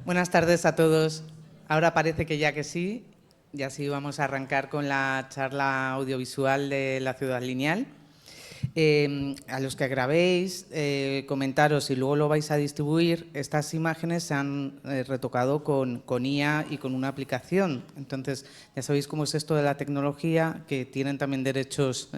Buenas tardes a todos. Ahora parece que ya que sí, ya sí vamos a arrancar con la charla audiovisual de la Ciudad Lineal. A los que grabéis, comentaros y luego lo vais a distribuir, estas imágenes se han retocado con IA y con una aplicación. Entonces, ya sabéis cómo es esto de la tecnología, que tienen también derechos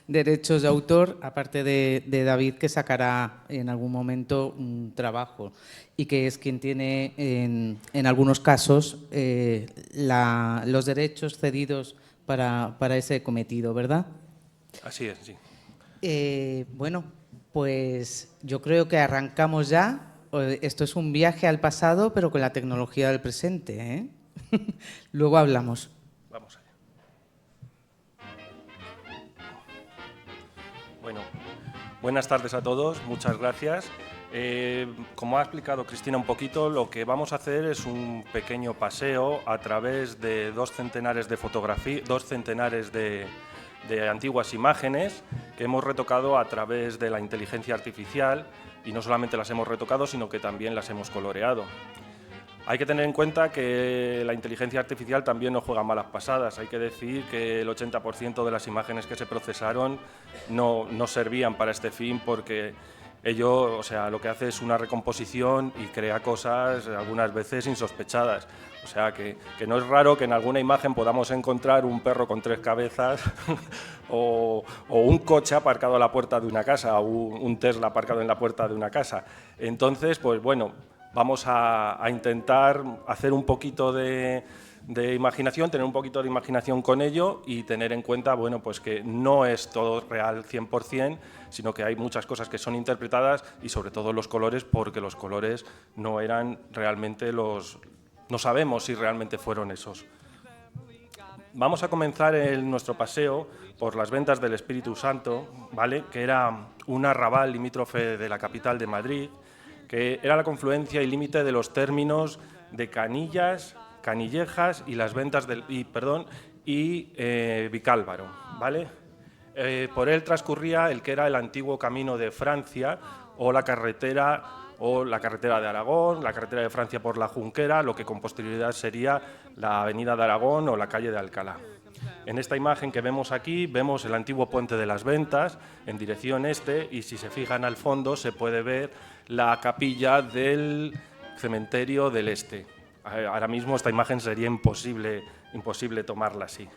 de autor, aparte de David, que sacará en algún momento un trabajo y que es quien tiene, en algunos casos, los derechos cedidos para ese cometido, ¿verdad? Así es, sí. Bueno, pues yo creo que arrancamos ya. Esto es un viaje al pasado, pero con la tecnología del presente, ¿eh? Luego hablamos. Vamos allá. Bueno, buenas tardes a todos, muchas gracias. Como ha explicado Cristina un poquito, lo que vamos a hacer es un pequeño paseo a través de dos centenares de antiguas imágenes que hemos retocado a través de la inteligencia artificial, y no solamente las hemos retocado, sino que también las hemos coloreado. Hay que tener en cuenta que la inteligencia artificial también nos juega malas pasadas. Hay que decir que el 80% de las imágenes que se procesaron no servían para este fin, porque ello, o sea, lo que hace es una recomposición y crea cosas algunas veces insospechadas. O sea, que no es raro que en alguna imagen podamos encontrar un perro con 3 cabezas o un coche aparcado a la puerta de una casa, o un Tesla aparcado en la puerta de una casa. Entonces, pues bueno, vamos a intentar hacer un poquito de imaginación, tener un poquito de imaginación con ello y tener en cuenta, bueno, pues que no es todo real 100%, sino que hay muchas cosas que son interpretadas, y sobre todo los colores, porque los colores no eran realmente no sabemos si realmente fueron esos. Vamos a comenzar nuestro paseo por las Ventas del Espíritu Santo, ¿vale? Que era un arrabal limítrofe de la capital de Madrid, que era la confluencia y límite de los términos de Canillas, Canillejas y las Ventas Vicálvaro, ¿vale? Por él transcurría el que era el antiguo camino de Francia, o la carretera de Aragón, la carretera de Francia por la Junquera, lo que con posterioridad sería la avenida de Aragón o la calle de Alcalá. En esta imagen que vemos aquí vemos el antiguo puente de las Ventas en dirección este, y si se fijan al fondo se puede ver la capilla del cementerio del Este. Ahora mismo esta imagen sería imposible tomarla así.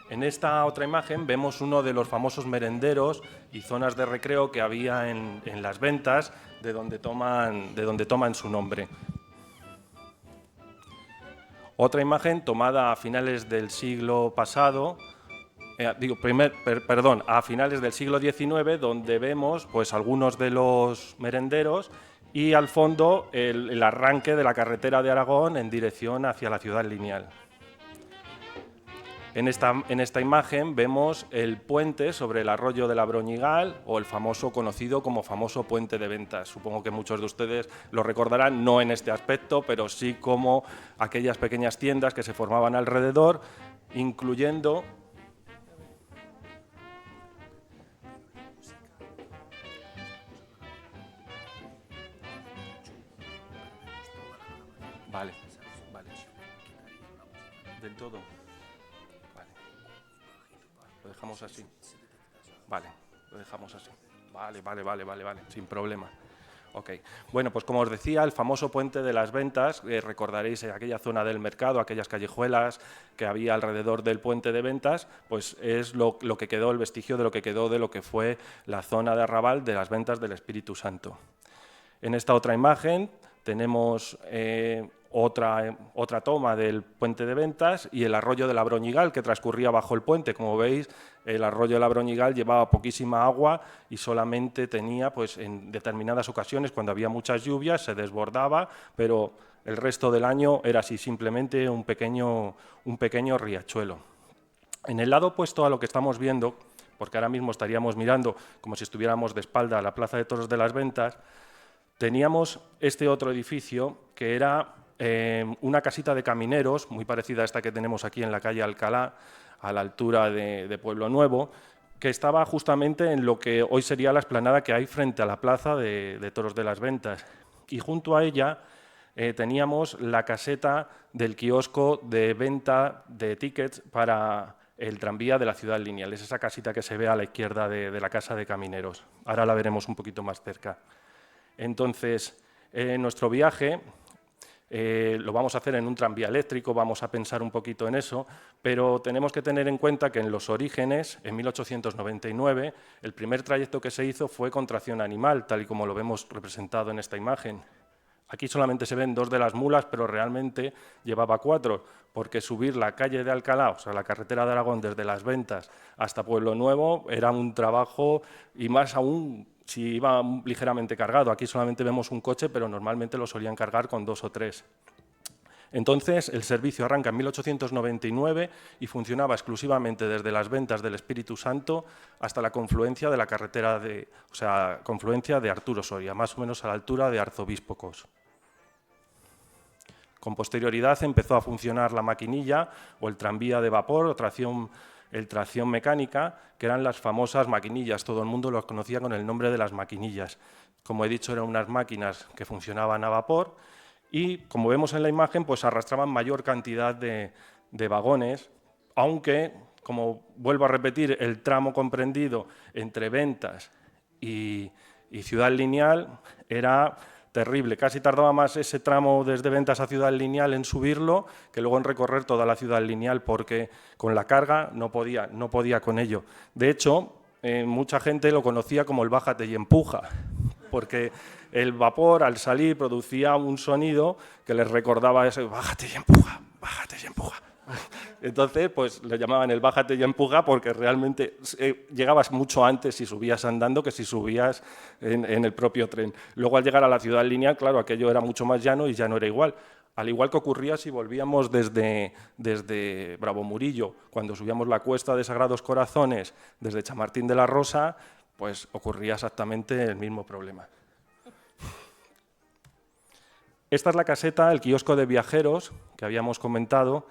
En esta otra imagen vemos uno de los famosos merenderos y zonas de recreo que había en las Ventas, de donde toman su nombre. Otra imagen tomada a finales del siglo pasado, a finales del siglo XIX, donde vemos pues algunos de los merenderos y al fondo el arranque de la carretera de Aragón en dirección hacia la Ciudad Lineal. En esta imagen vemos el puente sobre el arroyo de la Broñigal, o el famoso conocido como famoso puente de Ventas. Supongo que muchos de ustedes lo recordarán, no en este aspecto, pero sí como aquellas pequeñas tiendas que se formaban alrededor, incluyendo Vale. Del todo. Vale. Lo dejamos así. Vale, lo dejamos así. Vale, sin problema. Ok. Bueno, pues como os decía, el famoso puente de las Ventas, recordaréis aquella zona del mercado, aquellas callejuelas que había alrededor del puente de Ventas, pues es lo que quedó, el vestigio de lo que quedó de lo que fue la zona de arrabal de las Ventas del Espíritu Santo. En esta otra imagen tenemos otra toma del puente de Ventas y el arroyo de la Broñigal, que transcurría bajo el puente. Como veis, el arroyo de la Broñigal llevaba poquísima agua y solamente tenía, pues, en determinadas ocasiones, cuando había muchas lluvias, se desbordaba, pero el resto del año era así, simplemente un pequeño riachuelo. En el lado opuesto a lo que estamos viendo, porque ahora mismo estaríamos mirando como si estuviéramos de espalda a la Plaza de Toros de las Ventas, teníamos este otro edificio que era una casita de camineros, muy parecida a esta que tenemos aquí en la calle Alcalá, a la altura de Pueblo Nuevo, que estaba justamente en lo que hoy sería la explanada que hay frente a la Plaza de Toros de las Ventas. y junto a ella teníamos la caseta del kiosco de venta de tickets para el tranvía de la Ciudad Lineal. Es esa casita que se ve a la izquierda de la Casa de Camineros. Ahora la veremos un poquito más cerca. Entonces, nuestro viaje lo vamos a hacer en un tranvía eléctrico, vamos a pensar un poquito en eso, pero tenemos que tener en cuenta que en los orígenes, en 1899, el primer trayecto que se hizo fue con tracción animal, tal y como lo vemos representado en esta imagen. Aquí solamente se ven 2 de las mulas, pero realmente llevaba 4, porque subir la calle de Alcalá, o sea, la carretera de Aragón desde Las Ventas hasta Pueblo Nuevo, era un trabajo, y más aún si iba ligeramente cargado. Aquí solamente vemos un coche, pero normalmente lo solían cargar con 2 o 3. Entonces, el servicio arranca en 1899 y funcionaba exclusivamente desde Las Ventas del Espíritu Santo hasta la confluencia de la carretera confluencia de Arturo Soria, más o menos a la altura de Arzobispocos. Con posterioridad empezó a funcionar la maquinilla o el tranvía de vapor o tracción mecánica, que eran las famosas maquinillas. Todo el mundo los conocía con el nombre de las maquinillas. Como he dicho, eran unas máquinas que funcionaban a vapor y, como vemos en la imagen, pues arrastraban mayor cantidad de vagones, aunque, como vuelvo a repetir, el tramo comprendido entre Ventas y Ciudad Lineal era terrible. Casi tardaba más ese tramo desde Ventas a Ciudad Lineal en subirlo que luego en recorrer toda la Ciudad Lineal, porque con la carga no podía con ello. De hecho, mucha gente lo conocía como el bájate y empuja, porque el vapor al salir producía un sonido que les recordaba ese bájate y empuja, bájate y empuja. Entonces, pues le llamaban el bájate y empuja porque realmente llegabas mucho antes si subías andando que si subías en el propio tren. Luego, al llegar a la Ciudad Lineal, claro, aquello era mucho más llano y ya no era igual. Al igual que ocurría si volvíamos desde Bravo Murillo, cuando subíamos la cuesta de Sagrados Corazones desde Chamartín de la Rosa, pues ocurría exactamente el mismo problema. Esta es la caseta, el kiosco de viajeros que habíamos comentado.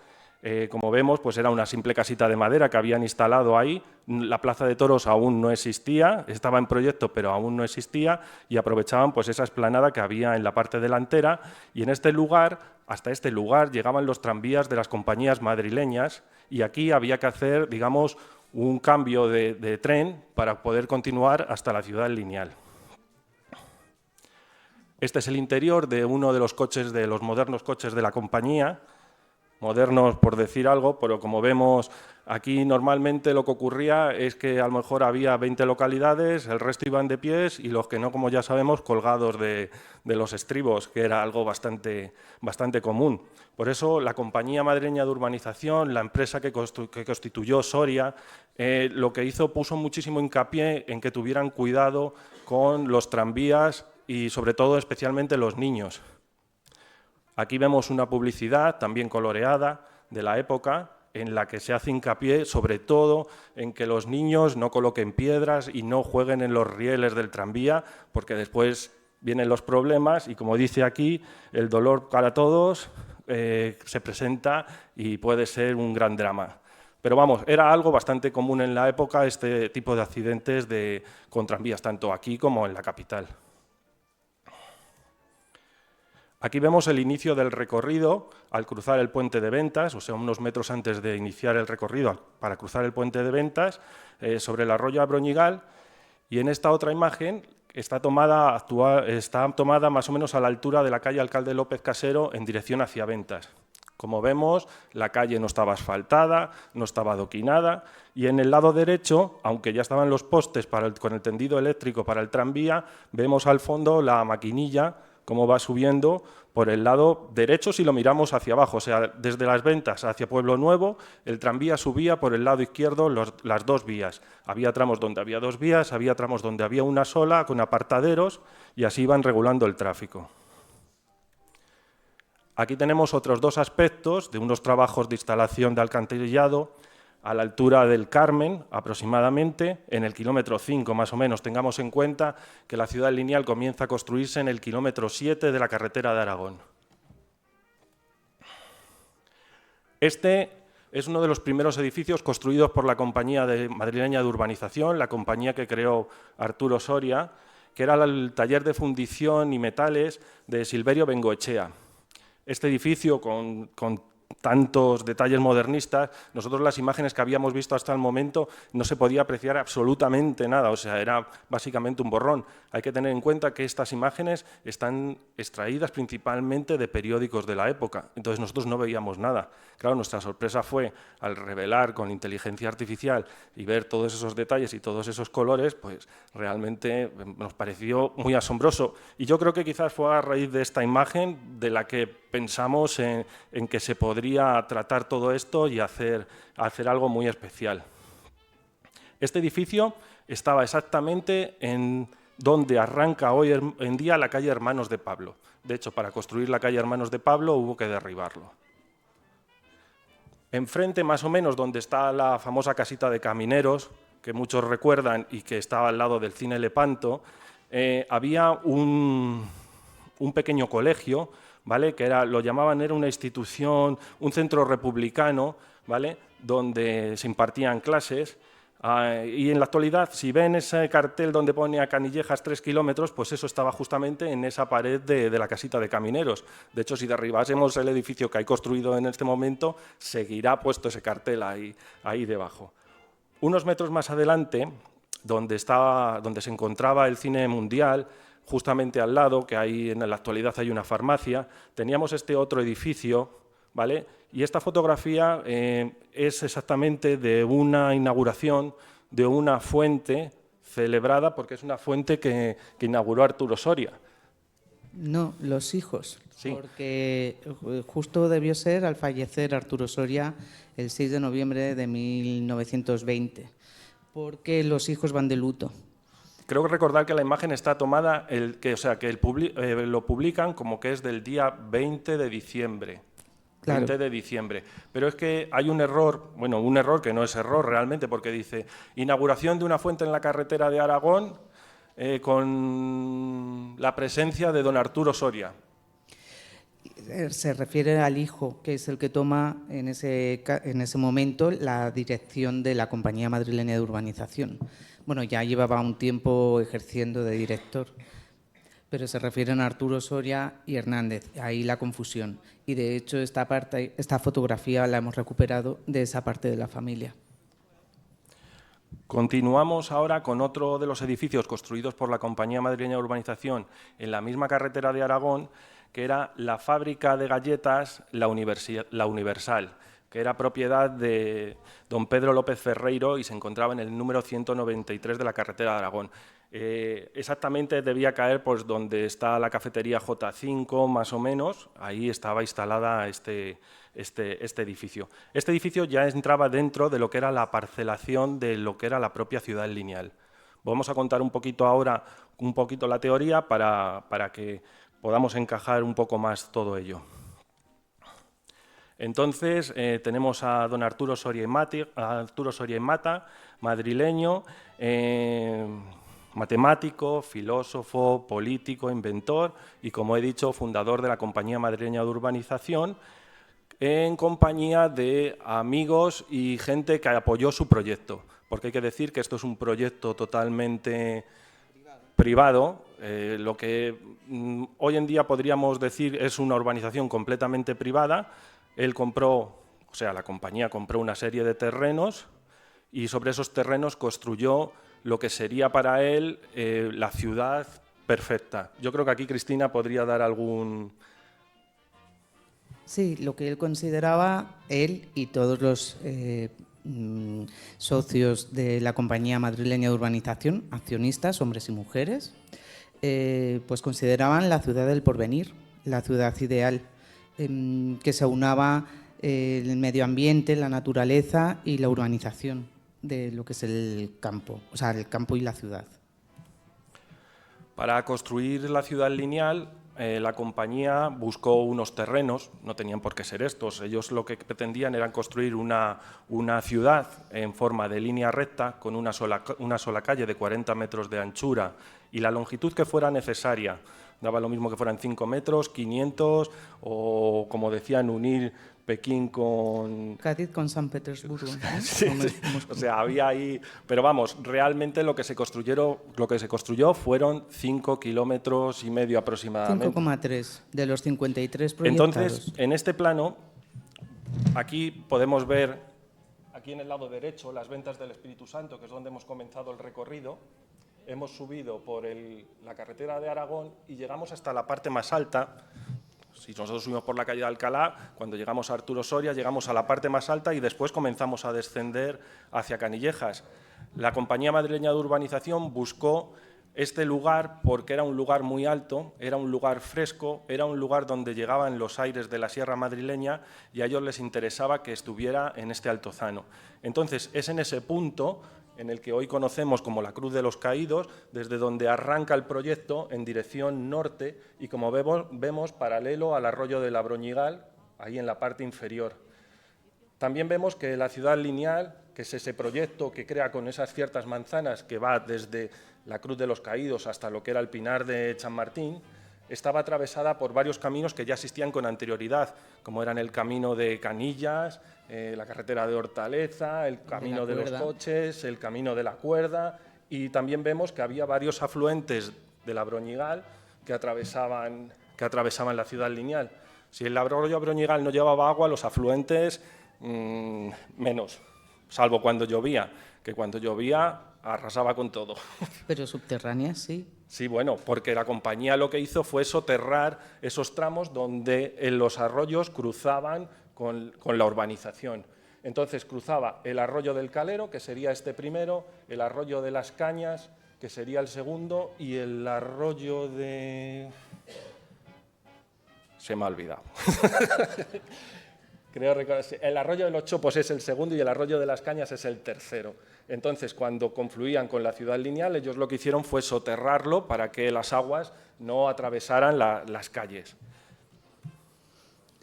Como vemos, pues era una simple casita de madera que habían instalado ahí. La plaza de toros aún no existía, estaba en proyecto, pero aún no existía, y aprovechaban pues esa explanada que había en la parte delantera. Y en este lugar, hasta este lugar, llegaban los tranvías de las compañías madrileñas, y aquí había que hacer, digamos, un cambio de tren para poder continuar hasta la Ciudad Lineal. Este es el interior de uno de los coches, de los modernos coches de la compañía, modernos por decir algo, pero como vemos aquí normalmente lo que ocurría es que a lo mejor había 20 localidades, el resto iban de pies y los que no, como ya sabemos, colgados de los estribos, que era algo bastante común. Por eso la compañía madrileña de urbanización, la empresa que constituyó Soria, lo que hizo, puso muchísimo hincapié en que tuvieran cuidado con los tranvías y sobre todo especialmente los niños. Aquí vemos una publicidad también coloreada de la época en la que se hace hincapié sobre todo en que los niños no coloquen piedras y no jueguen en los rieles del tranvía, porque después vienen los problemas y, como dice aquí, el dolor para todos se presenta y puede ser un gran drama. Pero vamos, era algo bastante común en la época este tipo de accidentes con tranvías, tanto aquí como en la capital. Aquí vemos el inicio del recorrido al cruzar el puente de Ventas, o sea, unos metros antes de iniciar el recorrido para cruzar el puente de Ventas, sobre el arroyo Abroñigal, y en esta otra imagen está tomada más o menos a la altura de la calle Alcalde López Casero en dirección hacia Ventas. Como vemos, la calle no estaba asfaltada, no estaba adoquinada, y en el lado derecho, aunque ya estaban los postes con el tendido eléctrico para el tranvía, vemos al fondo la maquinilla cómo va subiendo por el lado derecho si lo miramos hacia abajo, o sea, desde Las Ventas hacia Pueblo Nuevo, el tranvía subía por el lado izquierdo las 2 vías. Había tramos donde había 2 vías, había tramos donde había una sola, con apartaderos, y así iban regulando el tráfico. Aquí tenemos otros 2 aspectos de unos trabajos de instalación de alcantarillado a la altura del Carmen, aproximadamente, en el kilómetro 5 más o menos. Tengamos en cuenta que la Ciudad Lineal comienza a construirse en el kilómetro 7 de la carretera de Aragón. Este es uno de los primeros edificios construidos por la compañía madrileña de urbanización, la compañía que creó Arturo Soria, que era el taller de fundición y metales de Silverio Bengoechea. Este edificio, con tantos detalles modernistas, nosotros las imágenes que habíamos visto hasta el momento no se podía apreciar absolutamente nada, o sea, era básicamente un borrón. Hay que tener en cuenta que estas imágenes están extraídas principalmente de periódicos de la época, entonces nosotros no veíamos nada. Claro, nuestra sorpresa fue al revelar con inteligencia artificial y ver todos esos detalles y todos esos colores, pues realmente nos pareció muy asombroso. Y yo creo que quizás fue a raíz de esta imagen de la que pensamos en que se podría tratar todo esto y hacer algo muy especial. Este edificio estaba exactamente en donde arranca hoy en día la calle Hermanos de Pablo. De hecho, para construir la calle Hermanos de Pablo hubo que derribarlo. Enfrente, más o menos, donde está la famosa casita de camineros, que muchos recuerdan y que estaba al lado del cine Lepanto, había un pequeño colegio, ¿vale? Que lo llamaban, era una institución, un centro republicano, ¿vale? Donde se impartían clases. Y en la actualidad, si ven ese cartel donde pone a Canillejas 3 kilómetros, pues eso estaba justamente en esa pared de la casita de camineros. De hecho, si derribásemos el edificio que hay construido en este momento, seguirá puesto ese cartel ahí debajo. Unos metros más adelante, donde se encontraba el Cine Mundial, justamente al lado, que ahí en la actualidad hay una farmacia, teníamos este otro edificio, ¿vale? Y esta fotografía es exactamente de una inauguración de una fuente celebrada, porque es una fuente que inauguró Arturo Soria. No, los hijos, sí. Porque justo debió ser al fallecer Arturo Soria el 6 de noviembre de 1920, porque los hijos van de luto. Creo que recordar que la imagen está tomada, lo publican como que es del día 20 de diciembre. Claro. 20 de diciembre. Pero es que hay un error, bueno, un error que no es error realmente, porque dice inauguración de una fuente en la carretera de Aragón con la presencia de don Arturo Soria. Se refiere al hijo, que es el que toma en ese momento la dirección de la Compañía Madrileña de Urbanización. Bueno, ya llevaba un tiempo ejerciendo de director, pero se refieren a Arturo Soria y Hernández, ahí la confusión. Y de hecho esta fotografía la hemos recuperado de esa parte de la familia. Continuamos ahora con otro de los edificios construidos por la Compañía Madrileña de Urbanización en la misma carretera de Aragón, que era la fábrica de galletas La Universal, que era propiedad de don Pedro López Ferreiro y se encontraba en el número 193 de la carretera de Aragón. Exactamente debía caer pues, donde está la cafetería J5, más o menos, ahí estaba instalada este edificio. Este edificio ya entraba dentro de lo que era la parcelación de lo que era la propia ciudad lineal. Vamos a contar un poquito ahora la teoría para que podamos encajar un poco más todo ello. Entonces, tenemos a don Arturo Soria y Mata, madrileño, matemático, filósofo, político, inventor y, como he dicho, fundador de la Compañía Madrileña de Urbanización, en compañía de amigos y gente que apoyó su proyecto, porque hay que decir que esto es un proyecto totalmente privado, lo que hoy en día podríamos decir es una urbanización completamente privada. Él la compañía compró una serie de terrenos y sobre esos terrenos construyó lo que sería para él la ciudad perfecta. Yo creo que aquí Cristina podría dar algún... Sí, lo que él consideraba, él y todos los socios de la Compañía Madrileña de Urbanización, accionistas, hombres y mujeres, pues consideraban la ciudad del porvenir, la ciudad ideal, que se aunaba el medio ambiente, la naturaleza y la urbanización de lo que es el campo, o sea, el campo y la ciudad. Para construir la ciudad lineal, la compañía buscó unos terrenos, no tenían por qué ser estos, ellos lo que pretendían era construir una ciudad en forma de línea recta con una sola calle de 40 metros de anchura y la longitud que fuera necesaria. Daba lo mismo que fueran 5 metros, 500 o, como decían, unir Pekín con... Cádiz con San Petersburgo, ¿no? Sí, sí. O sea, había ahí... Pero vamos, realmente lo que se construyó fueron 5,5 kilómetros aproximadamente. 5,3 de los 53 proyectados. Entonces, en este plano, aquí podemos ver, aquí en el lado derecho, las Ventas del Espíritu Santo, que es donde hemos comenzado el recorrido. Hemos subido por la carretera de Aragón y llegamos hasta la parte más alta. Si nosotros subimos por la calle de Alcalá, cuando llegamos a Arturo Soria, llegamos a la parte más alta y después comenzamos a descender hacia Canillejas. La Compañía Madrileña de Urbanización buscó este lugar porque era un lugar muy alto, era un lugar fresco, era un lugar donde llegaban los aires de la Sierra Madrileña y a ellos les interesaba que estuviera en este altozano. Entonces, es en ese punto en el que hoy conocemos como la Cruz de los Caídos, desde donde arranca el proyecto en dirección norte y, como vemos paralelo al arroyo de la Broñigal, ahí en la parte inferior. También vemos que la ciudad lineal, que es ese proyecto que crea con esas ciertas manzanas que va desde la Cruz de los Caídos hasta lo que era el Pinar de Chamartín, estaba atravesada por varios caminos que ya existían con anterioridad, como eran el camino de Canillas, la carretera de Hortaleza, el camino de los coches, el camino de la Cuerda, y también vemos que había varios afluentes de la Broñigal que atravesaban la ciudad lineal. Si el arroyo Broñigal no llevaba agua, los afluentes menos, salvo cuando llovía, que cuando llovía arrasaba con todo. Pero subterráneas, sí. Sí, bueno, porque la compañía lo que hizo fue soterrar esos tramos donde los arroyos cruzaban con la urbanización. Entonces cruzaba el arroyo del Calero, que sería este primero, el arroyo de las Cañas, que sería el segundo, y el arroyo de... Se me ha olvidado. Creo recordar, el arroyo de los Chopos es el segundo y el arroyo de las Cañas es el tercero. Entonces, cuando confluían con la ciudad lineal, ellos lo que hicieron fue soterrarlo para que las aguas no atravesaran las calles.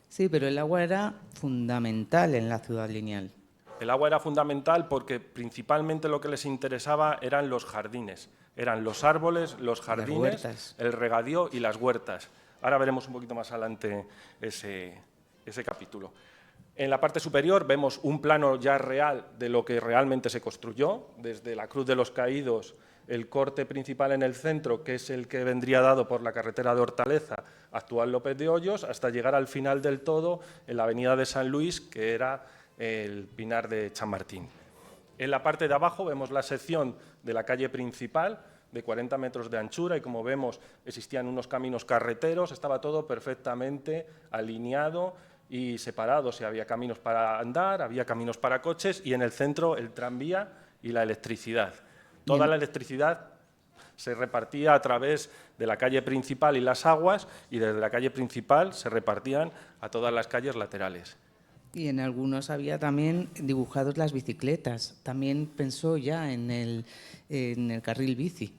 Sí, pero el agua era fundamental en la ciudad lineal. El agua era fundamental porque principalmente lo que les interesaba eran los jardines. Eran los árboles, los jardines, el regadío y las huertas. Ahora veremos un poquito más adelante ese capítulo. En la parte superior vemos un plano ya real de lo que realmente se construyó, desde la Cruz de los Caídos, el corte principal en el centro, que es el que vendría dado por la carretera de Hortaleza, actual López de Hoyos, hasta llegar al final del todo en la avenida de San Luis, que era el Pinar de Chamartín. En la parte de abajo vemos la sección de la calle principal, de 40 metros de anchura, y como vemos existían unos caminos carreteros, estaba todo perfectamente alineado y separado. O sea, había caminos para andar, había caminos para coches y en el centro el tranvía y la electricidad. Toda la electricidad se repartía a través de la calle principal y las aguas, y desde la calle principal se repartían a todas las calles laterales. Y en algunos había también dibujados las bicicletas. También pensó ya en el carril bici.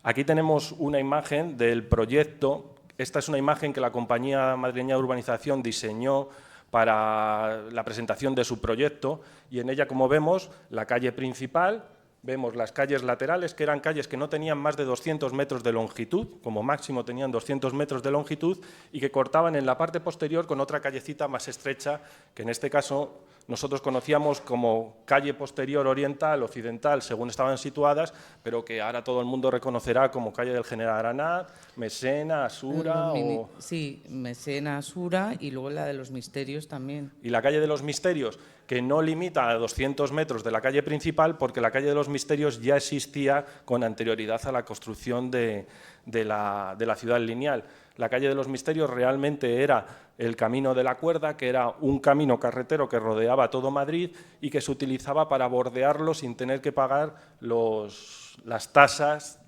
Aquí tenemos una imagen del proyecto. Esta es una imagen que la Compañía Madrileña de Urbanización diseñó para la presentación de su proyecto, y en ella, como vemos, la calle principal, vemos las calles laterales, que eran calles que no tenían más de 200 metros de longitud, como máximo tenían 200 metros de longitud, y que cortaban en la parte posterior con otra callecita más estrecha, que en este caso nosotros conocíamos como calle posterior oriental, occidental, según estaban situadas, pero que ahora todo el mundo reconocerá como calle del General Aranaz, Mesena, Asura o... Sí, Mesena, Asura, y luego la de los Misterios también. Y la calle de los Misterios, que no limita a 200 metros de la calle principal, porque la calle de los Misterios ya existía con anterioridad a la construcción de la ciudad lineal. La calle de los Misterios realmente era el camino de la Cuerda, que era un camino carretero que rodeaba todo Madrid y que se utilizaba para bordearlo sin tener que pagar las tasas,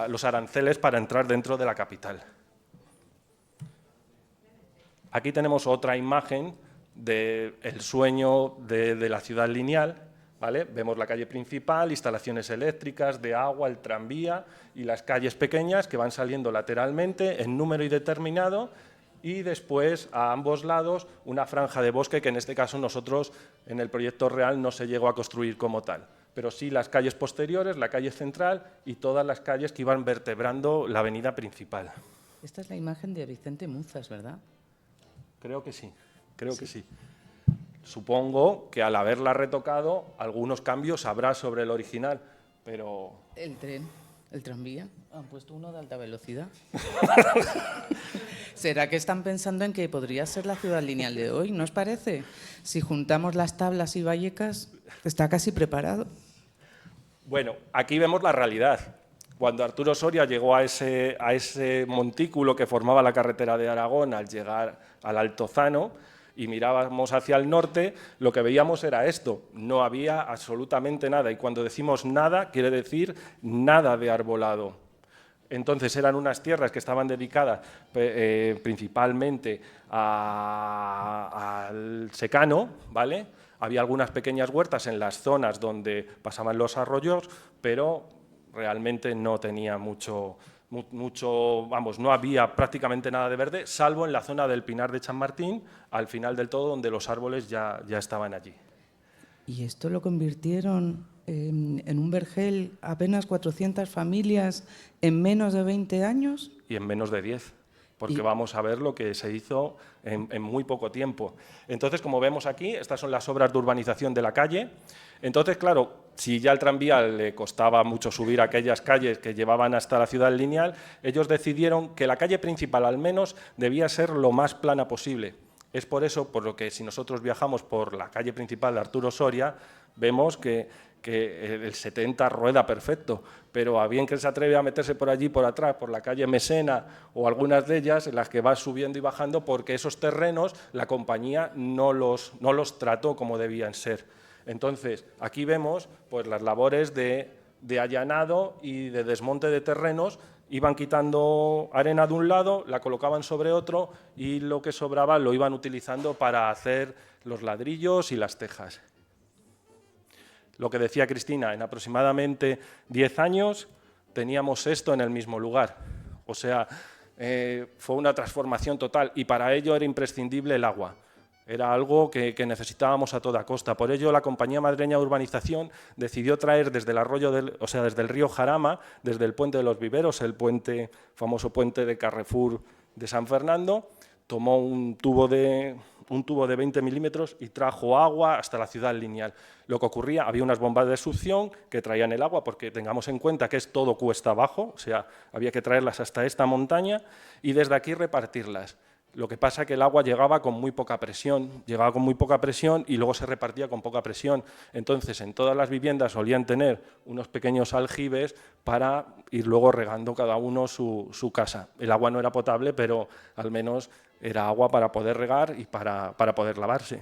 los aranceles para entrar dentro de la capital. Aquí tenemos otra imagen del sueño de la ciudad lineal, ¿vale? Vemos la calle principal, instalaciones eléctricas, de agua, el tranvía y las calles pequeñas que van saliendo lateralmente en número indeterminado, y después a ambos lados una franja de bosque que en este caso nosotros en el proyecto real no se llegó a construir como tal, pero sí las calles posteriores, la calle central y todas las calles que iban vertebrando la avenida principal. Esta es la imagen de Vicente Muzas, ¿verdad? Creo que sí, creo que sí. Supongo que al haberla retocado, algunos cambios habrá sobre el original, pero... El tren, el tranvía, han puesto uno de alta velocidad. ¿Será que están pensando en que podría ser la ciudad lineal de hoy? ¿No os parece? Si juntamos las tablas y Vallecas, está casi preparado. Bueno, aquí vemos la realidad. Cuando Arturo Soria llegó a ese montículo que formaba la carretera de Aragón al llegar al Altozano y mirábamos hacia el norte, lo que veíamos era esto, no había absolutamente nada. Y cuando decimos nada, quiere decir nada de arbolado. Entonces eran unas tierras que estaban dedicadas principalmente al secano, ¿vale? Había algunas pequeñas huertas en las zonas donde pasaban los arroyos, pero realmente no tenía vamos, no había prácticamente nada de verde, salvo en la zona del Pinar de Chamartín, al final del todo, donde los árboles ya estaban allí. ¿Y esto lo convirtieron en un vergel apenas 400 familias en menos de 20 años? Y en menos de 10, porque vamos a ver lo que se hizo en muy poco tiempo. Entonces, como vemos aquí, estas son las obras de urbanización de la calle. Entonces, claro, si ya al tranvía le costaba mucho subir aquellas calles que llevaban hasta la ciudad lineal, ellos decidieron que la calle principal, al menos, debía ser lo más plana posible. Es por eso, por lo que si nosotros viajamos por la calle principal de Arturo Soria, vemos que el 70 rueda perfecto, pero a bien que se atreve a meterse por allí, por atrás, por la calle Mesena o algunas de ellas, en las que va subiendo y bajando, porque esos terrenos la compañía no los trató como debían ser. Entonces, aquí vemos pues, las labores de allanado y de desmonte de terrenos. Iban quitando arena de un lado, la colocaban sobre otro y lo que sobraba lo iban utilizando para hacer los ladrillos y las tejas. Lo que decía Cristina, en aproximadamente 10 años teníamos esto en el mismo lugar. O sea, fue una transformación total y para ello era imprescindible el agua. Era algo que necesitábamos a toda costa. Por ello, la Compañía Madrileña de Urbanización decidió traer desde el arroyo, desde el río Jarama, desde el Puente de los Viveros, el famoso puente de Carrefour de San Fernando, tomó un tubo de 20 milímetros y trajo agua hasta la ciudad lineal. Lo que ocurría, había unas bombas de succión que traían el agua, porque tengamos en cuenta que es todo cuesta abajo, o sea, había que traerlas hasta esta montaña y desde aquí repartirlas. Lo que pasa es que el agua llegaba con muy poca presión, y luego se repartía con poca presión. Entonces, en todas las viviendas solían tener unos pequeños aljibes para ir luego regando cada uno su casa. El agua no era potable, pero al menos era agua para poder regar y para poder lavarse.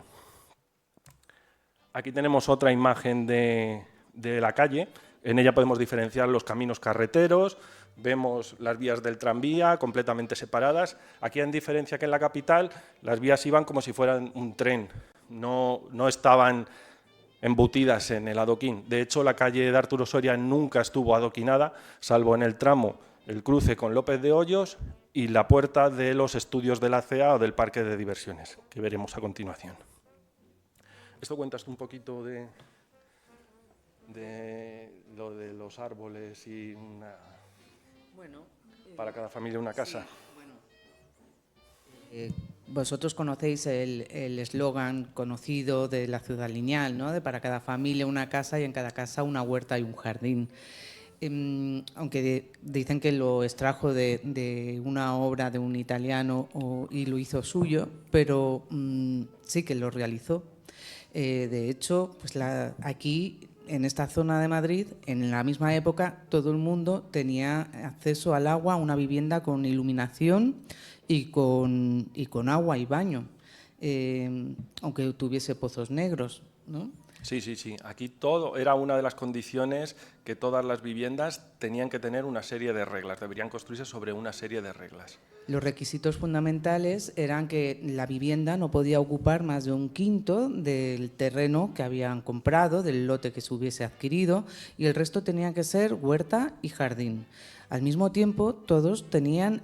Aquí tenemos otra imagen de la calle. En ella podemos diferenciar los caminos carreteros, vemos las vías del tranvía completamente separadas. Aquí, en diferencia que en la capital, las vías iban como si fueran un tren, no estaban embutidas en el adoquín. De hecho, la calle de Arturo Soria nunca estuvo adoquinada, salvo en el tramo, el cruce con López de Hoyos y la puerta de los estudios de la CEA o del parque de diversiones, que veremos a continuación. Esto cuentas un poquito de lo de los árboles y para cada familia una casa. Sí, vosotros conocéis el eslogan conocido de la ciudad lineal, ¿no? De para cada familia una casa y en cada casa una huerta y un jardín. Aunque dicen que lo extrajo de una obra de un italiano y lo hizo suyo, pero sí que lo realizó. De hecho, pues aquí, en esta zona de Madrid, en la misma época, todo el mundo tenía acceso al agua, a una vivienda con iluminación y con agua y baño, aunque tuviese pozos negros, ¿no? Sí. Aquí todo era una de las condiciones que todas las viviendas tenían que tener una serie de reglas, deberían construirse sobre una serie de reglas. Los requisitos fundamentales eran que la vivienda no podía ocupar más de un quinto del terreno que habían comprado, del lote que se hubiese adquirido, y el resto tenía que ser huerta y jardín. Al mismo tiempo, todos tenían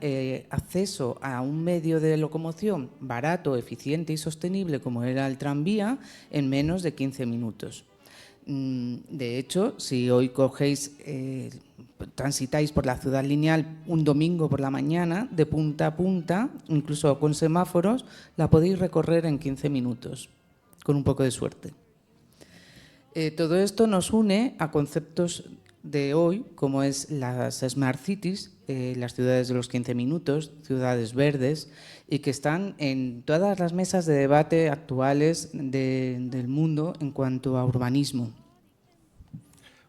acceso a un medio de locomoción barato, eficiente y sostenible como era el tranvía en menos de 15 minutos. De hecho, si hoy transitáis por la ciudad lineal un domingo por la mañana, de punta a punta, incluso con semáforos, la podéis recorrer en 15 minutos, con un poco de suerte. Todo esto nos une a conceptos de hoy, como es las Smart Cities, las ciudades de los 15 minutos, ciudades verdes, y que están en todas las mesas de debate actuales del mundo en cuanto a urbanismo.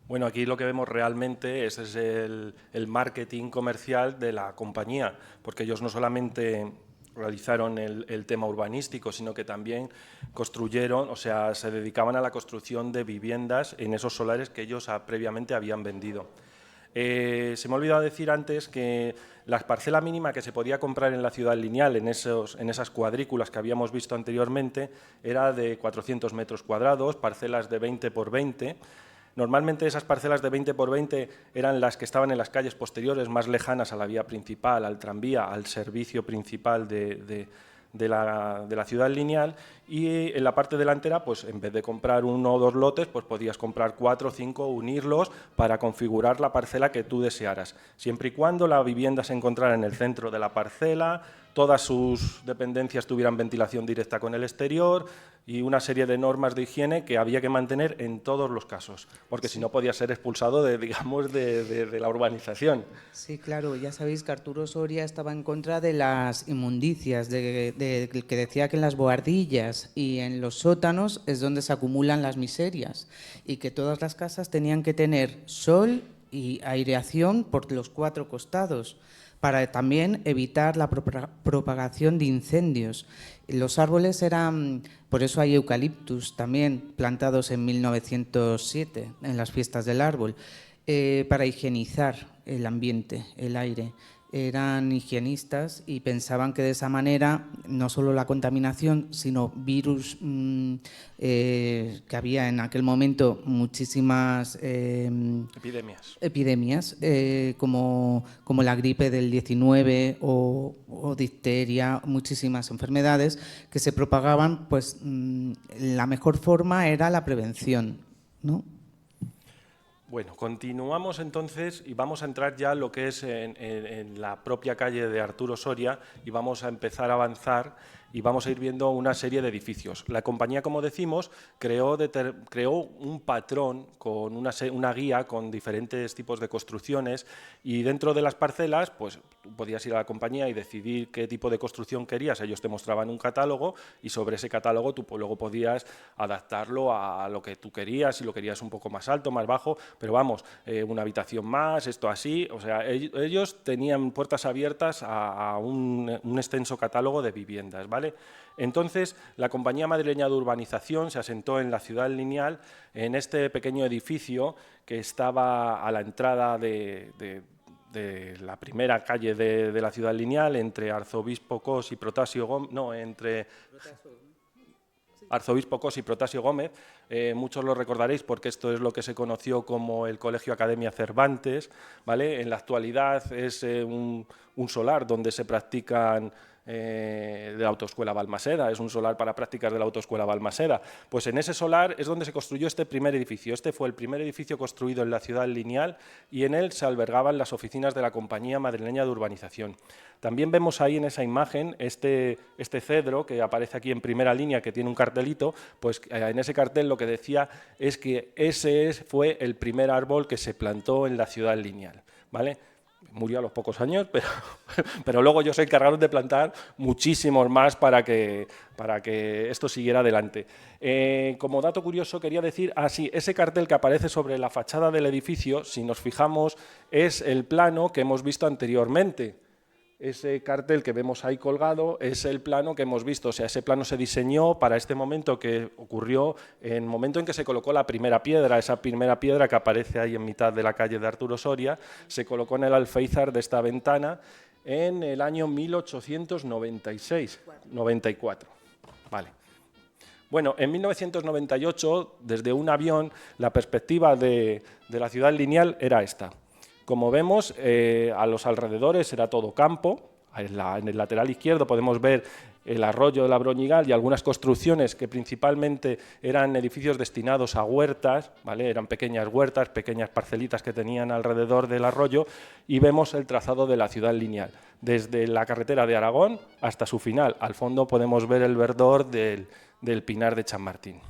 Bueno, aquí lo que vemos realmente es el marketing comercial de la compañía, porque ellos no solamente realizaron el tema urbanístico, sino que también construyeron, o sea, se dedicaban a la construcción de viviendas en esos solares que ellos previamente habían vendido. Se me ha olvidado decir antes que la parcela mínima que se podía comprar en la ciudad lineal, en esas cuadrículas que habíamos visto anteriormente, era de 400 metros cuadrados, parcelas de 20 por 20. Normalmente esas parcelas de 20 por 20 eran las que estaban en las calles posteriores, más lejanas a la vía principal, al tranvía, al servicio principal de la ciudad lineal, y en la parte delantera, pues en vez de comprar 1 o 2 lotes, pues podías comprar 4 o 5, unirlos para configurar la parcela que tú desearas, siempre y cuando la vivienda se encontrara en el centro de la parcela, todas sus dependencias tuvieran ventilación directa con el exterior y una serie de normas de higiene que había que mantener en todos los casos, porque si no podía ser expulsado de la urbanización. Sí, claro, ya sabéis que Arturo Soria estaba en contra de las inmundicias, que decía que en las bohardillas y en los sótanos es donde se acumulan las miserias y que todas las casas tenían que tener sol y aireación por los 4 costados, para también evitar la propagación de incendios. Los árboles eran, por eso hay eucaliptus también plantados en 1907, en las fiestas del árbol, para higienizar el ambiente, el aire. Eran higienistas y pensaban que de esa manera no solo la contaminación, sino virus, que había en aquel momento muchísimas epidemias como la gripe del 19 o difteria, muchísimas enfermedades que se propagaban, pues la mejor forma era la prevención, ¿no? Bueno, continuamos entonces y vamos a entrar ya en lo que es en la propia calle de Arturo Soria y vamos a empezar a avanzar y vamos a ir viendo una serie de edificios. La compañía, como decimos, creó un patrón con una guía con diferentes tipos de construcciones y dentro de las parcelas, pues tú podías ir a la compañía y decidir qué tipo de construcción querías. Ellos te mostraban un catálogo y sobre ese catálogo tú luego podías adaptarlo a lo que tú querías, si lo querías un poco más alto, más bajo, pero vamos, una habitación más, esto así. O sea, ellos tenían puertas abiertas a un extenso catálogo de viviendas, ¿vale? Entonces, la compañía madrileña de urbanización se asentó en la ciudad lineal, en este pequeño edificio que estaba a la entrada de la primera calle de la ciudad lineal, entre Arzobispo Cos y Protásio Gómez, no, entre Arzobispo Cos y Protásio Gómez. Muchos lo recordaréis porque esto es lo que se conoció como el Colegio Academia Cervantes, ¿vale? En la actualidad es un solar donde se practican de la Autoescuela Balmaseda, es un solar para prácticas de la Autoescuela Balmaseda. Pues en ese solar es donde se construyó este primer edificio. Este fue el primer edificio construido en la ciudad lineal y en él se albergaban las oficinas de la Compañía Madrileña de Urbanización. También vemos ahí en esa imagen este cedro que aparece aquí en primera línea, que tiene un cartelito, pues en ese cartel lo que decía es que ese fue el primer árbol que se plantó en la ciudad lineal, ¿vale? Murió a los pocos años, pero luego ellos se encargaron de plantar muchísimos más para que esto siguiera adelante. Como dato curioso quería decir, sí, ese cartel que aparece sobre la fachada del edificio, si nos fijamos, es el plano que hemos visto anteriormente. Ese cartel que vemos ahí colgado es el plano que hemos visto, o sea, ese plano se diseñó para este momento que ocurrió en el momento en que se colocó la primera piedra, esa primera piedra que aparece ahí en mitad de la calle de Arturo Soria, se colocó en el alféizar de esta ventana en el año 1894. Vale. Bueno, en 1998, desde un avión, la perspectiva de la ciudad lineal era esta. Como vemos, a los alrededores era todo campo, En el lateral izquierdo podemos ver el arroyo de la Broñigal y algunas construcciones que principalmente eran edificios destinados a huertas, ¿vale? Eran pequeñas huertas, pequeñas parcelitas que tenían alrededor del arroyo, y vemos el trazado de la ciudad lineal, desde la carretera de Aragón hasta su final. Al fondo podemos ver el verdor del Pinar de Chamartín.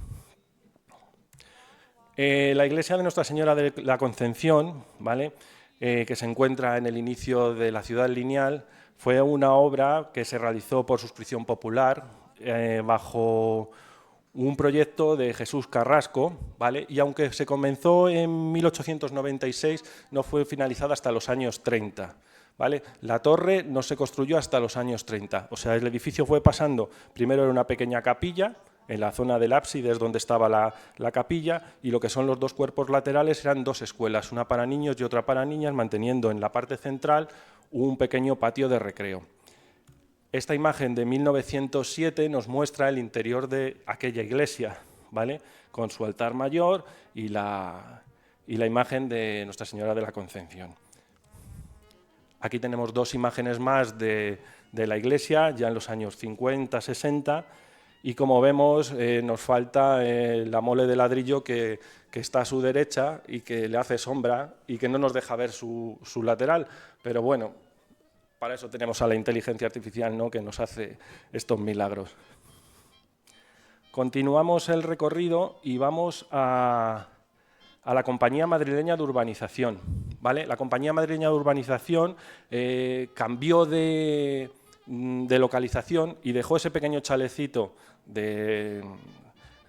La iglesia de Nuestra Señora de la Concepción, ¿vale? Que se encuentra en el inicio de la ciudad lineal, fue una obra que se realizó por suscripción popular bajo un proyecto de Jesús Carrasco, ¿vale? Y aunque se comenzó en 1896, no fue finalizada hasta los años 30. ¿Vale? La torre no se construyó hasta los años 30, o sea, el edificio fue pasando, primero era una pequeña capilla, en la zona del ábside es donde estaba la capilla, y lo que son los dos cuerpos laterales eran dos escuelas, una para niños y otra para niñas, manteniendo en la parte central un pequeño patio de recreo. Esta imagen de 1907 nos muestra el interior de aquella iglesia, ¿vale? Con su altar mayor y la imagen de Nuestra Señora de la Concepción. Aquí tenemos dos imágenes más de la iglesia, ya en los años 50, 60, y como vemos nos falta la mole de ladrillo que está a su derecha y que le hace sombra y que no nos deja ver su lateral, pero bueno, para eso tenemos a la inteligencia artificial, ¿no?, que nos hace estos milagros. Continuamos el recorrido y vamos a la Compañía Madrileña de Urbanización, ¿vale? La Compañía Madrileña de Urbanización cambió de localización y dejó ese pequeño chalecito de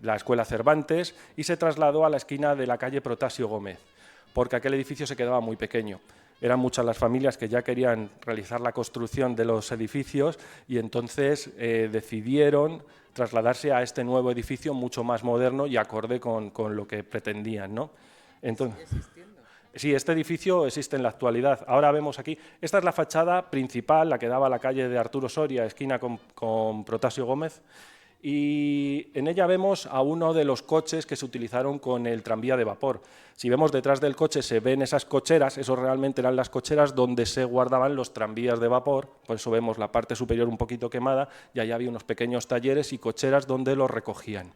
la Escuela Cervantes y se trasladó a la esquina de la calle Protasio Gómez, porque aquel edificio se quedaba muy pequeño. Eran muchas las familias que ya querían realizar la construcción de los edificios y entonces decidieron trasladarse a este nuevo edificio mucho más moderno y acorde con lo que pretendían, ¿no? Entonces, ¿sigue existiendo? Sí, este edificio existe en la actualidad. Ahora vemos aquí, esta es la fachada principal, la que daba a la calle de Arturo Soria, esquina con Protasio Gómez, y en ella vemos a uno de los coches que se utilizaron con el tranvía de vapor. Si vemos detrás del coche se ven esas cocheras, eso realmente eran las cocheras donde se guardaban los tranvías de vapor, por eso vemos la parte superior un poquito quemada y allá había unos pequeños talleres y cocheras donde los recogían.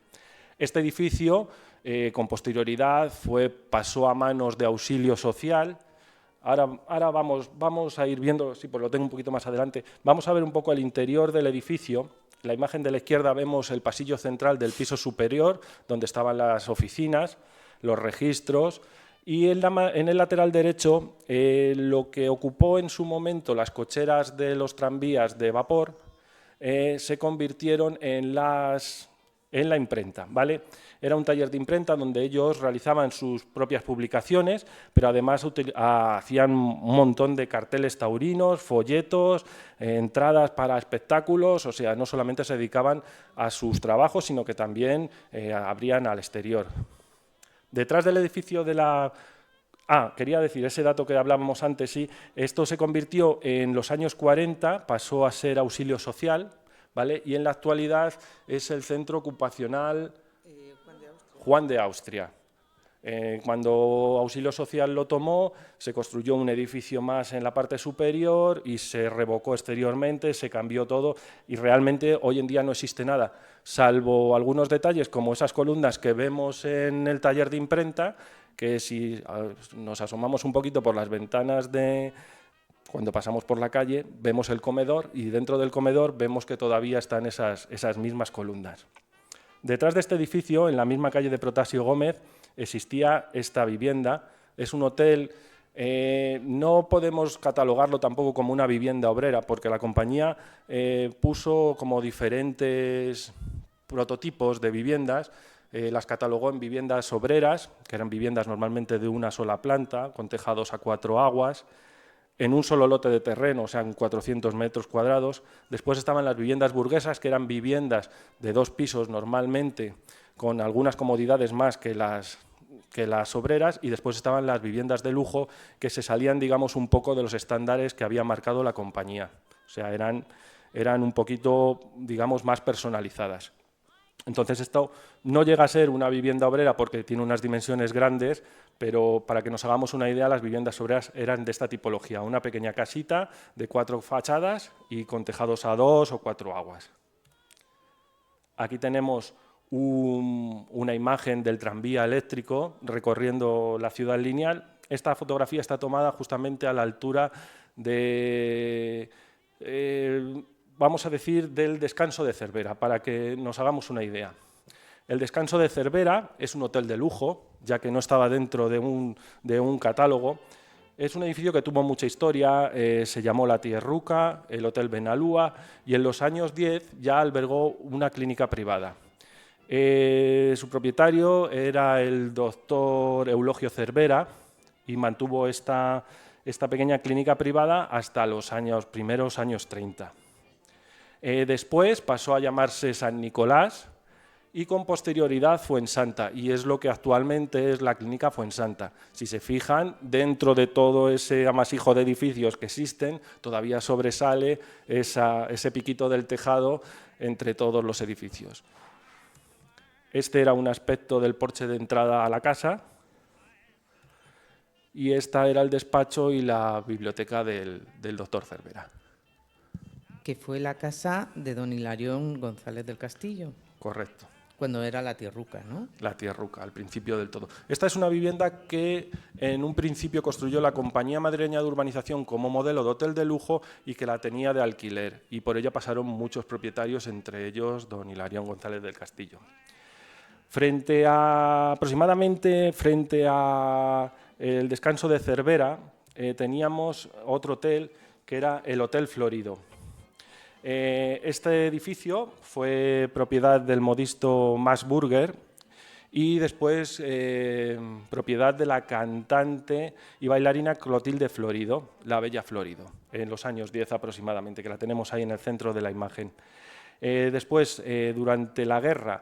Este edificio con posterioridad pasó a manos de Auxilio Social. Ahora vamos a ir viendo, sí, pues lo tengo un poquito más adelante, vamos a ver un poco el interior del edificio. En la imagen de la izquierda vemos el pasillo central del piso superior, donde estaban las oficinas, los registros, y en el lateral derecho lo que ocupó en su momento las cocheras de los tranvías de vapor se convirtieron en la imprenta, ¿vale? Era un taller de imprenta donde ellos realizaban sus propias publicaciones, pero además hacían un montón de carteles taurinos, folletos, entradas para espectáculos, o sea, no solamente se dedicaban a sus trabajos, sino que también abrían al exterior. Detrás del edificio de la... quería decir, ese dato que hablábamos antes, sí, esto se convirtió en los años 40, pasó a ser Auxilio Social, ¿vale? Y en la actualidad es el Centro Ocupacional Juan de Austria. Cuando Auxilio Social lo tomó, se construyó un edificio más en la parte superior y se revocó exteriormente, se cambió todo y realmente hoy en día no existe nada, salvo algunos detalles como esas columnas que vemos en el taller de imprenta, que si nos asomamos un poquito por las ventanas cuando pasamos por la calle, vemos el comedor y dentro del comedor vemos que todavía están esas mismas columnas. Detrás de este edificio, en la misma calle de Protasio Gómez, existía esta vivienda. Es un hotel, no podemos catalogarlo tampoco como una vivienda obrera, porque la compañía puso como diferentes prototipos de viviendas, las catalogó en viviendas obreras, que eran viviendas normalmente de una sola planta, con tejados a 4 aguas, en un solo lote de terreno, o sea, en 400 metros cuadrados. Después estaban las viviendas burguesas, que eran viviendas de 2 pisos normalmente, con algunas comodidades más que las obreras, y después estaban las viviendas de lujo, que se salían, digamos, un poco de los estándares que había marcado la compañía. O sea, eran un poquito, digamos, más personalizadas. Entonces, esto no llega a ser una vivienda obrera porque tiene unas dimensiones grandes, pero para que nos hagamos una idea, las viviendas obreras eran de esta tipología, una pequeña casita de 4 fachadas y con tejados a 2 o 4 aguas. Aquí tenemos una imagen del tranvía eléctrico recorriendo la ciudad lineal. Esta fotografía está tomada justamente a la altura de, vamos a decir, del Descanso de Cervera, para que nos hagamos una idea. El Descanso de Cervera es un hotel de lujo, ya que no estaba dentro de un catálogo. Es un edificio que tuvo mucha historia, se llamó La Tierruca, el Hotel Benalúa, y en los años 10 ya albergó una clínica privada. Su propietario era el doctor Eulogio Cervera y mantuvo esta pequeña clínica privada hasta los primeros años 30. Después pasó a llamarse San Nicolás y con posterioridad Fuensanta, y es lo que actualmente es la Clínica Fuensanta. Si se fijan, dentro de todo ese amasijo de edificios que existen, todavía sobresale ese piquito del tejado entre todos los edificios. Este era un aspecto del porche de entrada a la casa, y esta era el despacho y la biblioteca del doctor Cervera. Que fue la casa de don Hilarión González del Castillo. Correcto. Cuando era La Tierruca, ¿no? La Tierruca, al principio del todo. Esta es una vivienda que en un principio construyó la Compañía Madrileña de Urbanización como modelo de hotel de lujo y que la tenía de alquiler. Y por ella pasaron muchos propietarios, entre ellos don Hilarión González del Castillo. Aproximadamente frente a el Descanso de Cervera, teníamos otro hotel que era el Hotel Florido. Este edificio fue propiedad del modisto Max Burger y después propiedad de la cantante y bailarina Clotilde Florido, la Bella Florido, en los años 10 aproximadamente, que la tenemos ahí en el centro de la imagen. Después, durante la guerra,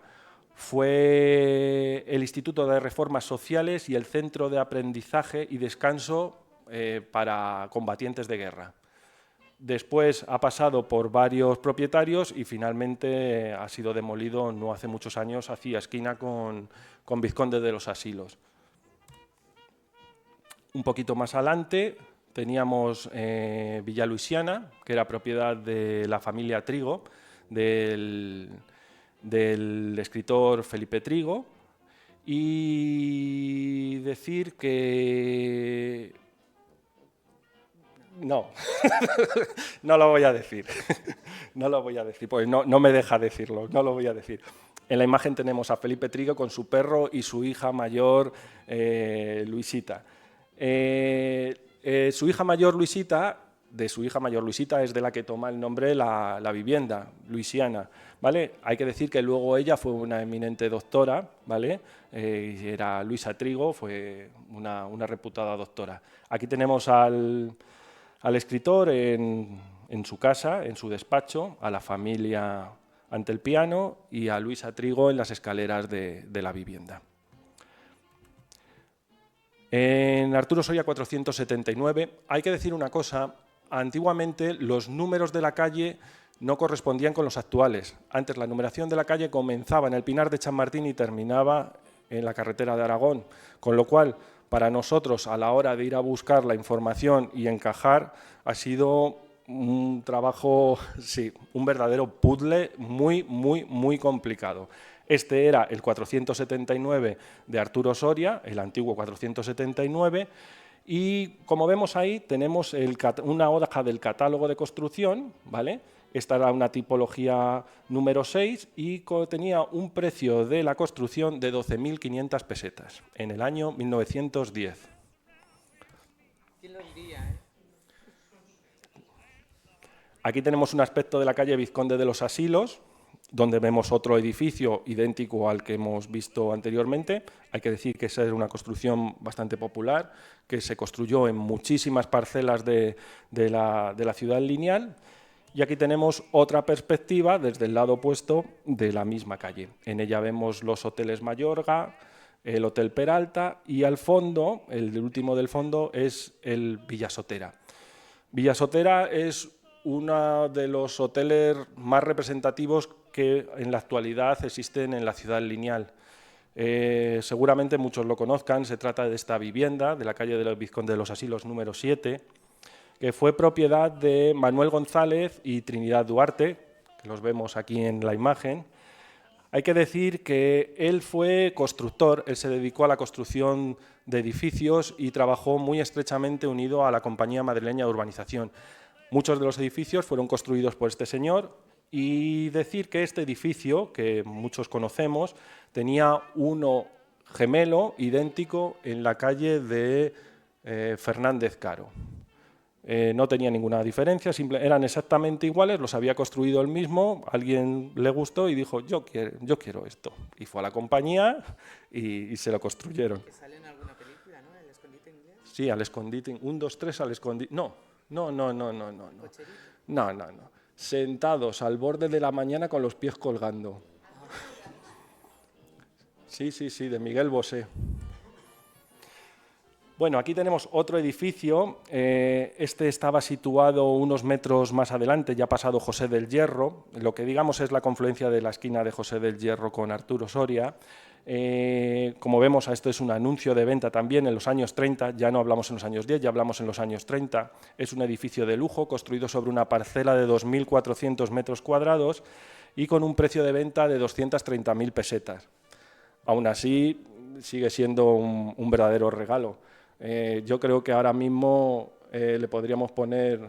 fue el Instituto de Reformas Sociales y el Centro de Aprendizaje y Descanso para combatientes de guerra. Después ha pasado por varios propietarios y finalmente ha sido demolido no hace muchos años, hacía esquina con Vizconde de los Asilos. Un poquito más adelante teníamos Villa Luisiana, que era propiedad de la familia Trigo, del escritor Felipe Trigo, y decir que... No, no lo voy a decir, no lo voy a decir, pues no me deja decirlo, no lo voy a decir. En la imagen tenemos a Felipe Trigo con su perro y su hija mayor, Luisita. Su hija mayor, Luisita, es de la que toma el nombre la vivienda, Luisiana, ¿vale? Hay que decir que luego ella fue una eminente doctora, ¿vale? Era Luisa Trigo, fue una reputada doctora. Aquí tenemos al escritor en su casa, en su despacho, a la familia ante el piano y a Luisa Trigo en las escaleras de la vivienda. En Arturo Soria 479 hay que decir una cosa, antiguamente los números de la calle no correspondían con los actuales. Antes la numeración de la calle comenzaba en el Pinar de Chamartín y terminaba en la carretera de Aragón, con lo cual para nosotros, a la hora de ir a buscar la información y encajar, ha sido un trabajo, sí, un verdadero puzzle muy complicado. Este era el 479 de Arturo Soria, el antiguo 479, y como vemos ahí tenemos una hoja del catálogo de construcción, ¿vale? Esta era una tipología número 6 y tenía un precio de la construcción de 12.500 pesetas en el año 1910. ¿Quién lo diría, Aquí tenemos un aspecto de la calle Vizconde de los Asilos, donde vemos otro edificio idéntico al que hemos visto anteriormente. Hay que decir que esa es una construcción bastante popular, que se construyó en muchísimas parcelas de la ciudad lineal. Y aquí tenemos otra perspectiva desde el lado opuesto de la misma calle. En ella vemos los hoteles Mayorga, el Hotel Peralta y al fondo, el último del fondo, es el Villa Sotera. Villa Sotera es uno de los hoteles más representativos que en la actualidad existen en la Ciudad Lineal. Seguramente muchos lo conozcan, se trata de esta vivienda de la calle del Vizconde de los Asilos número 7, que fue propiedad de Manuel González y Trinidad Duarte, que los vemos aquí en la imagen. Hay que decir que él fue constructor, él se dedicó a la construcción de edificios y trabajó muy estrechamente unido a la Compañía Madrileña de Urbanización. Muchos de los edificios fueron construidos por este señor y decir que este edificio, que muchos conocemos, tenía uno gemelo, idéntico, en la calle de Fernández Caro. No tenía ninguna diferencia, eran exactamente iguales, los había construido él mismo, a alguien le gustó y dijo, yo quiero esto. Y fue a la compañía y se lo construyeron. Que sale en alguna película, ¿no? ¿El escondite inglés? Sí, al escondite, 1, 2, 3 al escondite. No. Sentados al borde de la mañana con los pies colgando. Sí, de Miguel Bosé. Bueno, aquí tenemos otro edificio, este estaba situado unos metros más adelante, ya pasado José del Hierro, lo que digamos es la confluencia de la esquina de José del Hierro con Arturo Soria. Como vemos, esto es un anuncio de venta también en los años 30, ya no hablamos en los años 10, ya hablamos en los años 30. Es un edificio de lujo construido sobre una parcela de 2.400 metros cuadrados y con un precio de venta de 230.000 pesetas. Aún así, sigue siendo un verdadero regalo. Yo creo que ahora mismo le podríamos poner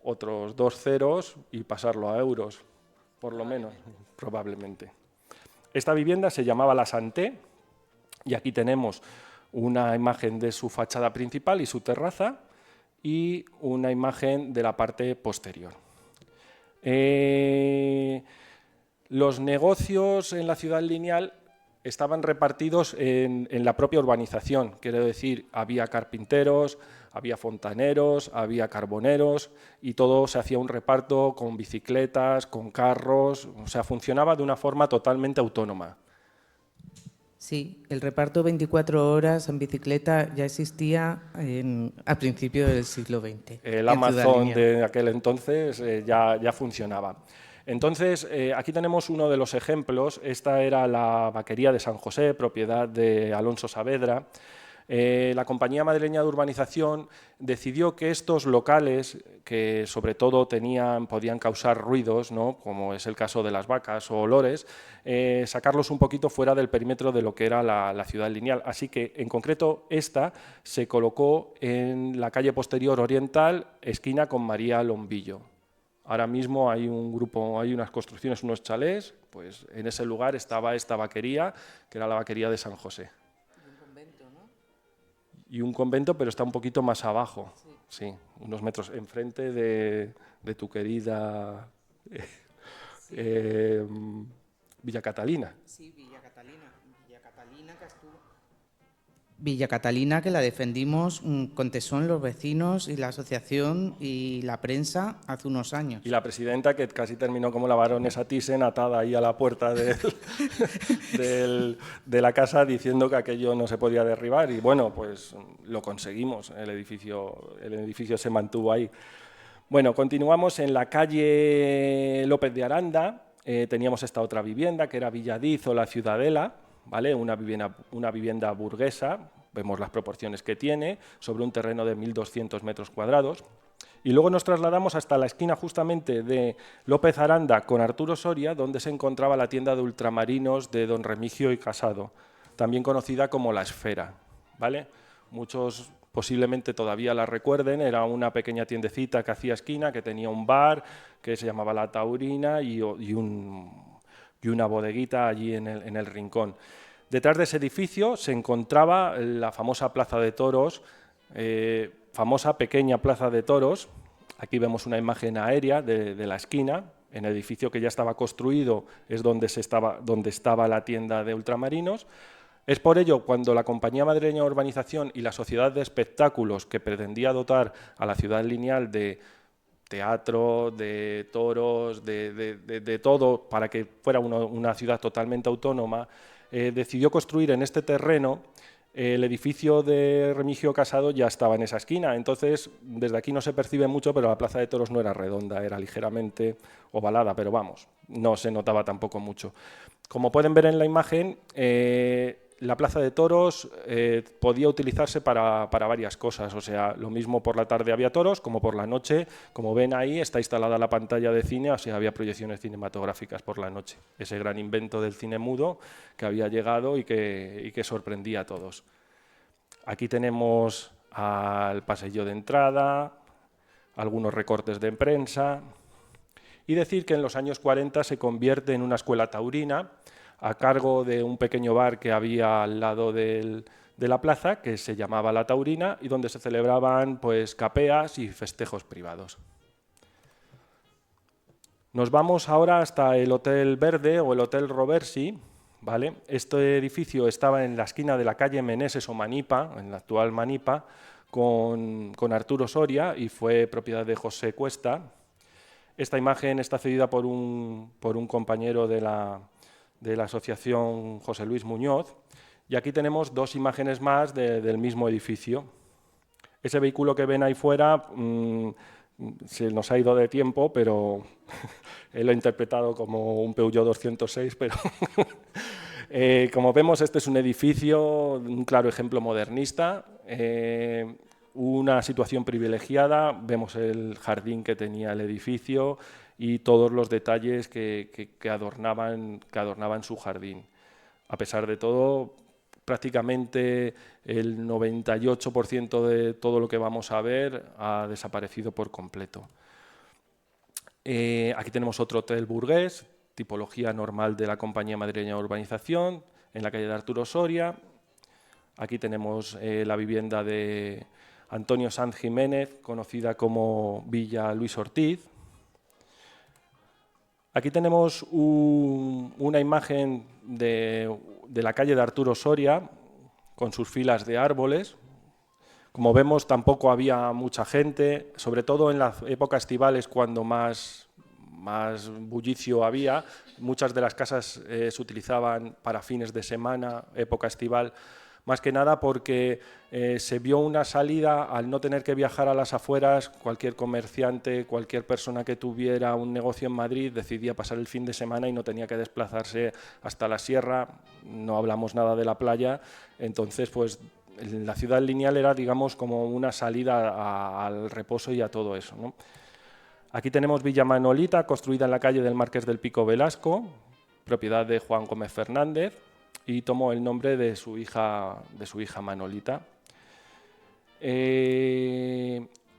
otros 2 ceros y pasarlo a euros, por lo menos, probablemente. Esta vivienda se llamaba La Santé y aquí tenemos una imagen de su fachada principal y su terraza y una imagen de la parte posterior. Los negocios en la Ciudad Lineal estaban repartidos en la propia urbanización, quiero decir, había carpinteros, había fontaneros, había carboneros y todo se hacía un reparto con bicicletas, con carros, o sea, funcionaba de una forma totalmente autónoma. Sí, el reparto 24 horas en bicicleta ya existía a principios del siglo XX. El Amazon de aquel entonces ya funcionaba. Entonces, aquí tenemos uno de los ejemplos. Esta era la vaquería de San José, propiedad de Alonso Saavedra. La Compañía Madrileña de Urbanización decidió que estos locales, que sobre todo podían causar ruidos, ¿no?, como es el caso de las vacas o olores, sacarlos un poquito fuera del perímetro de lo que era la Ciudad Lineal. Así que, en concreto, esta se colocó en la calle posterior oriental, esquina con María Lombillo. Ahora mismo hay un grupo, hay unas construcciones, unos chalés, pues en ese lugar estaba esta vaquería, que era la vaquería de San José. Y un convento, ¿no? Y un convento, pero está un poquito más abajo, sí, unos metros enfrente de tu querida Villa Catalina. Sí, Villa Catalina, que la defendimos con tesón los vecinos y la asociación y la prensa hace unos años. Y la presidenta, que casi terminó como la baronesa Thyssen, atada ahí a la puerta de la casa diciendo que aquello no se podía derribar. Y bueno, pues lo conseguimos, el edificio se mantuvo ahí. Bueno, continuamos en la calle López de Aranda. Teníamos esta otra vivienda, que era Villadiz o La Ciudadela, ¿vale? Una vivienda burguesa, vemos las proporciones que tiene, sobre un terreno de 1.200 metros cuadrados. Y luego nos trasladamos hasta la esquina justamente de López Aranda con Arturo Soria, donde se encontraba la tienda de ultramarinos de don Remigio y Casado, también conocida como La Esfera, ¿vale? Muchos posiblemente todavía la recuerden, era una pequeña tiendecita que hacía esquina, que tenía un bar, que se llamaba La Taurina y una bodeguita allí en el rincón. Detrás de ese edificio se encontraba la famosa Plaza de Toros, famosa pequeña Plaza de Toros. Aquí vemos una imagen aérea de la esquina. En el edificio que ya estaba construido es donde estaba la tienda de ultramarinos. Es por ello cuando la Compañía Madrileña de Urbanización y la Sociedad de Espectáculos, que pretendía dotar a la Ciudad Lineal de teatro, de toros, de todo, para que fuera una ciudad totalmente autónoma, decidió construir en este terreno el edificio de Remigio Casado ya estaba en esa esquina, entonces desde aquí no se percibe mucho, pero la Plaza de Toros no era redonda, era ligeramente ovalada, pero vamos, no se notaba tampoco mucho. Como pueden ver en la imagen, la Plaza de Toros podía utilizarse para varias cosas, o sea, lo mismo por la tarde había toros, como por la noche, como ven ahí está instalada la pantalla de cine, o sea, había proyecciones cinematográficas por la noche. Ese gran invento del cine mudo que había llegado y que sorprendía a todos. Aquí tenemos al pasillo de entrada, algunos recortes de prensa, y decir que en los años 40 se convierte en una escuela taurina, a cargo de un pequeño bar que había al lado de la plaza, que se llamaba La Taurina, y donde se celebraban pues, capeas y festejos privados. Nos vamos ahora hasta el Hotel Verde o el Hotel Roversi, ¿vale? Este edificio estaba en la esquina de la calle Meneses o Manipa, en la actual Manipa, con Arturo Soria, y fue propiedad de José Cuesta. Esta imagen está cedida por un compañero de la asociación José Luis Muñoz, y aquí tenemos dos imágenes más del mismo edificio. Ese vehículo que ven ahí fuera se nos ha ido de tiempo, pero lo he interpretado como un Peugeot 206, pero como vemos este es un edificio, un claro ejemplo modernista, una situación privilegiada, vemos el jardín que tenía el edificio y todos los detalles que adornaban su jardín. A pesar de todo, prácticamente el 98% de todo lo que vamos a ver ha desaparecido por completo. Aquí tenemos otro hotel burgués, tipología normal de la Compañía Madrileña de Urbanización, en la calle de Arturo Soria. Aquí tenemos la vivienda de Antonio Sanz Jiménez, conocida como Villa Luis Ortiz. Aquí tenemos una imagen de la calle de Arturo Soria, con sus filas de árboles. Como vemos, tampoco había mucha gente, sobre todo en la época estival es cuando más bullicio había. Muchas de las casas se utilizaban para fines de semana, época estival, más que nada porque se vio una salida al no tener que viajar a las afueras. Cualquier comerciante, cualquier persona que tuviera un negocio en Madrid decidía pasar el fin de semana y no tenía que desplazarse hasta la sierra, no hablamos nada de la playa, entonces pues la ciudad lineal era, digamos, como una salida al reposo y a todo eso, ¿no? Aquí tenemos Villa Manolita, construida en la calle del Marqués del Pico Velasco, propiedad de Juan Gómez Fernández, y tomó el nombre de su hija Manolita.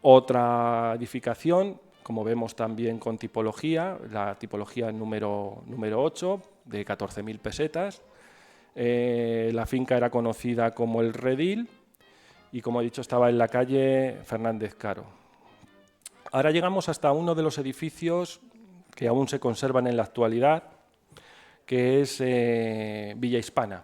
Otra edificación, como vemos también con tipología, la tipología número 8, de 14.000 pesetas. La finca era conocida como El Redil y, como he dicho, estaba en la calle Fernández Caro. Ahora llegamos hasta uno de los edificios que aún se conservan en la actualidad, que es Villa Hispana.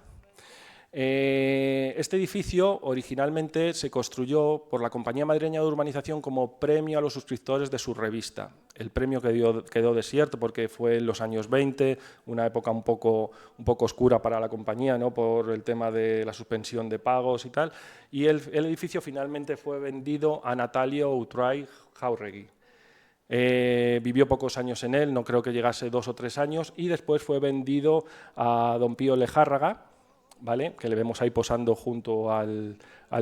Este edificio originalmente se construyó por la Compañía Madrileña de Urbanización como premio a los suscriptores de su revista. El premio quedó desierto porque fue en los años 20, una época un poco oscura para la compañía, ¿no?, por el tema de la suspensión de pagos y tal, y el edificio finalmente fue vendido a Natalio Utray Jáuregui. Vivió pocos años en él, no creo que llegase 2 o 3 años, y después fue vendido a don Pío Lejárraga, ¿vale?, que le vemos ahí posando junto al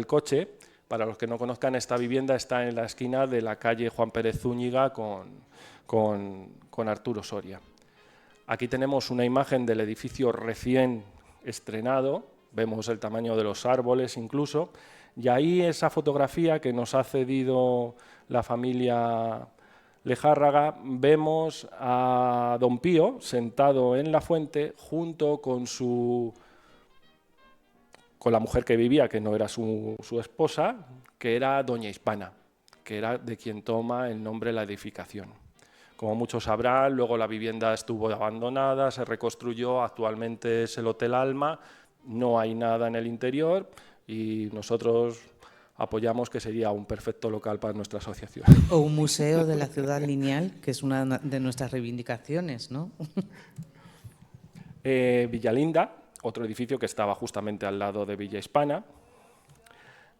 coche. Para los que no conozcan, esta vivienda está en la esquina de la calle Juan Pérez Zúñiga con Arturo Soria. Aquí tenemos una imagen del edificio recién estrenado, vemos el tamaño de los árboles incluso, y ahí esa fotografía que nos ha cedido la familia Lejárraga, vemos a don Pío sentado en la fuente junto con la mujer que vivía, que no era su esposa, que era doña Hispana, que era de quien toma el nombre la edificación. Como muchos sabrán, luego la vivienda estuvo abandonada, se reconstruyó, actualmente es el Hotel Alma, no hay nada en el interior y nosotros apoyamos que sería un perfecto local para nuestra asociación. O un museo de la ciudad lineal, que es una de nuestras reivindicaciones, ¿no? Villalinda, otro edificio que estaba justamente al lado de Villa Hispana.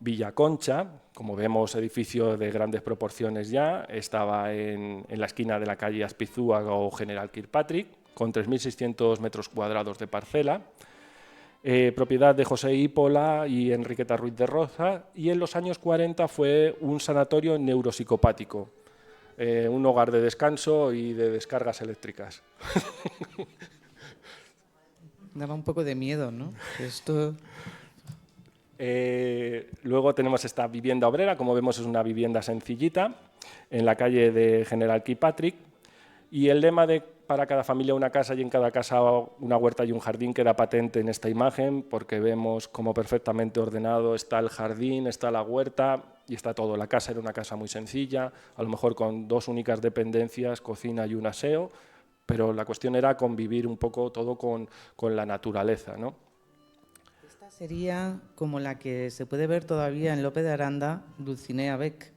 Villa Concha, como vemos, edificio de grandes proporciones ya, estaba en la esquina de la calle Aspizúa o General Kirkpatrick, con 3.600 metros cuadrados de parcela, propiedad de José Ípola y Enriqueta Ruiz de Roza, y en los años 40 fue un sanatorio neuropsicopático, un hogar de descanso y de descargas eléctricas. Daba un poco de miedo, ¿no? Esto... Luego tenemos esta vivienda obrera, como vemos es una vivienda sencillita, en la calle de General Kirkpatrick, y el lema de para cada familia una casa y en cada casa una huerta y un jardín queda patente en esta imagen, porque vemos como perfectamente ordenado está el jardín, está la huerta y está todo. La casa era una casa muy sencilla, a lo mejor con 2 únicas dependencias, cocina y un aseo, pero la cuestión era convivir un poco todo con la naturaleza, ¿no? Esta sería como la que se puede ver todavía en Lope de Aranda, Dulcinea Beck,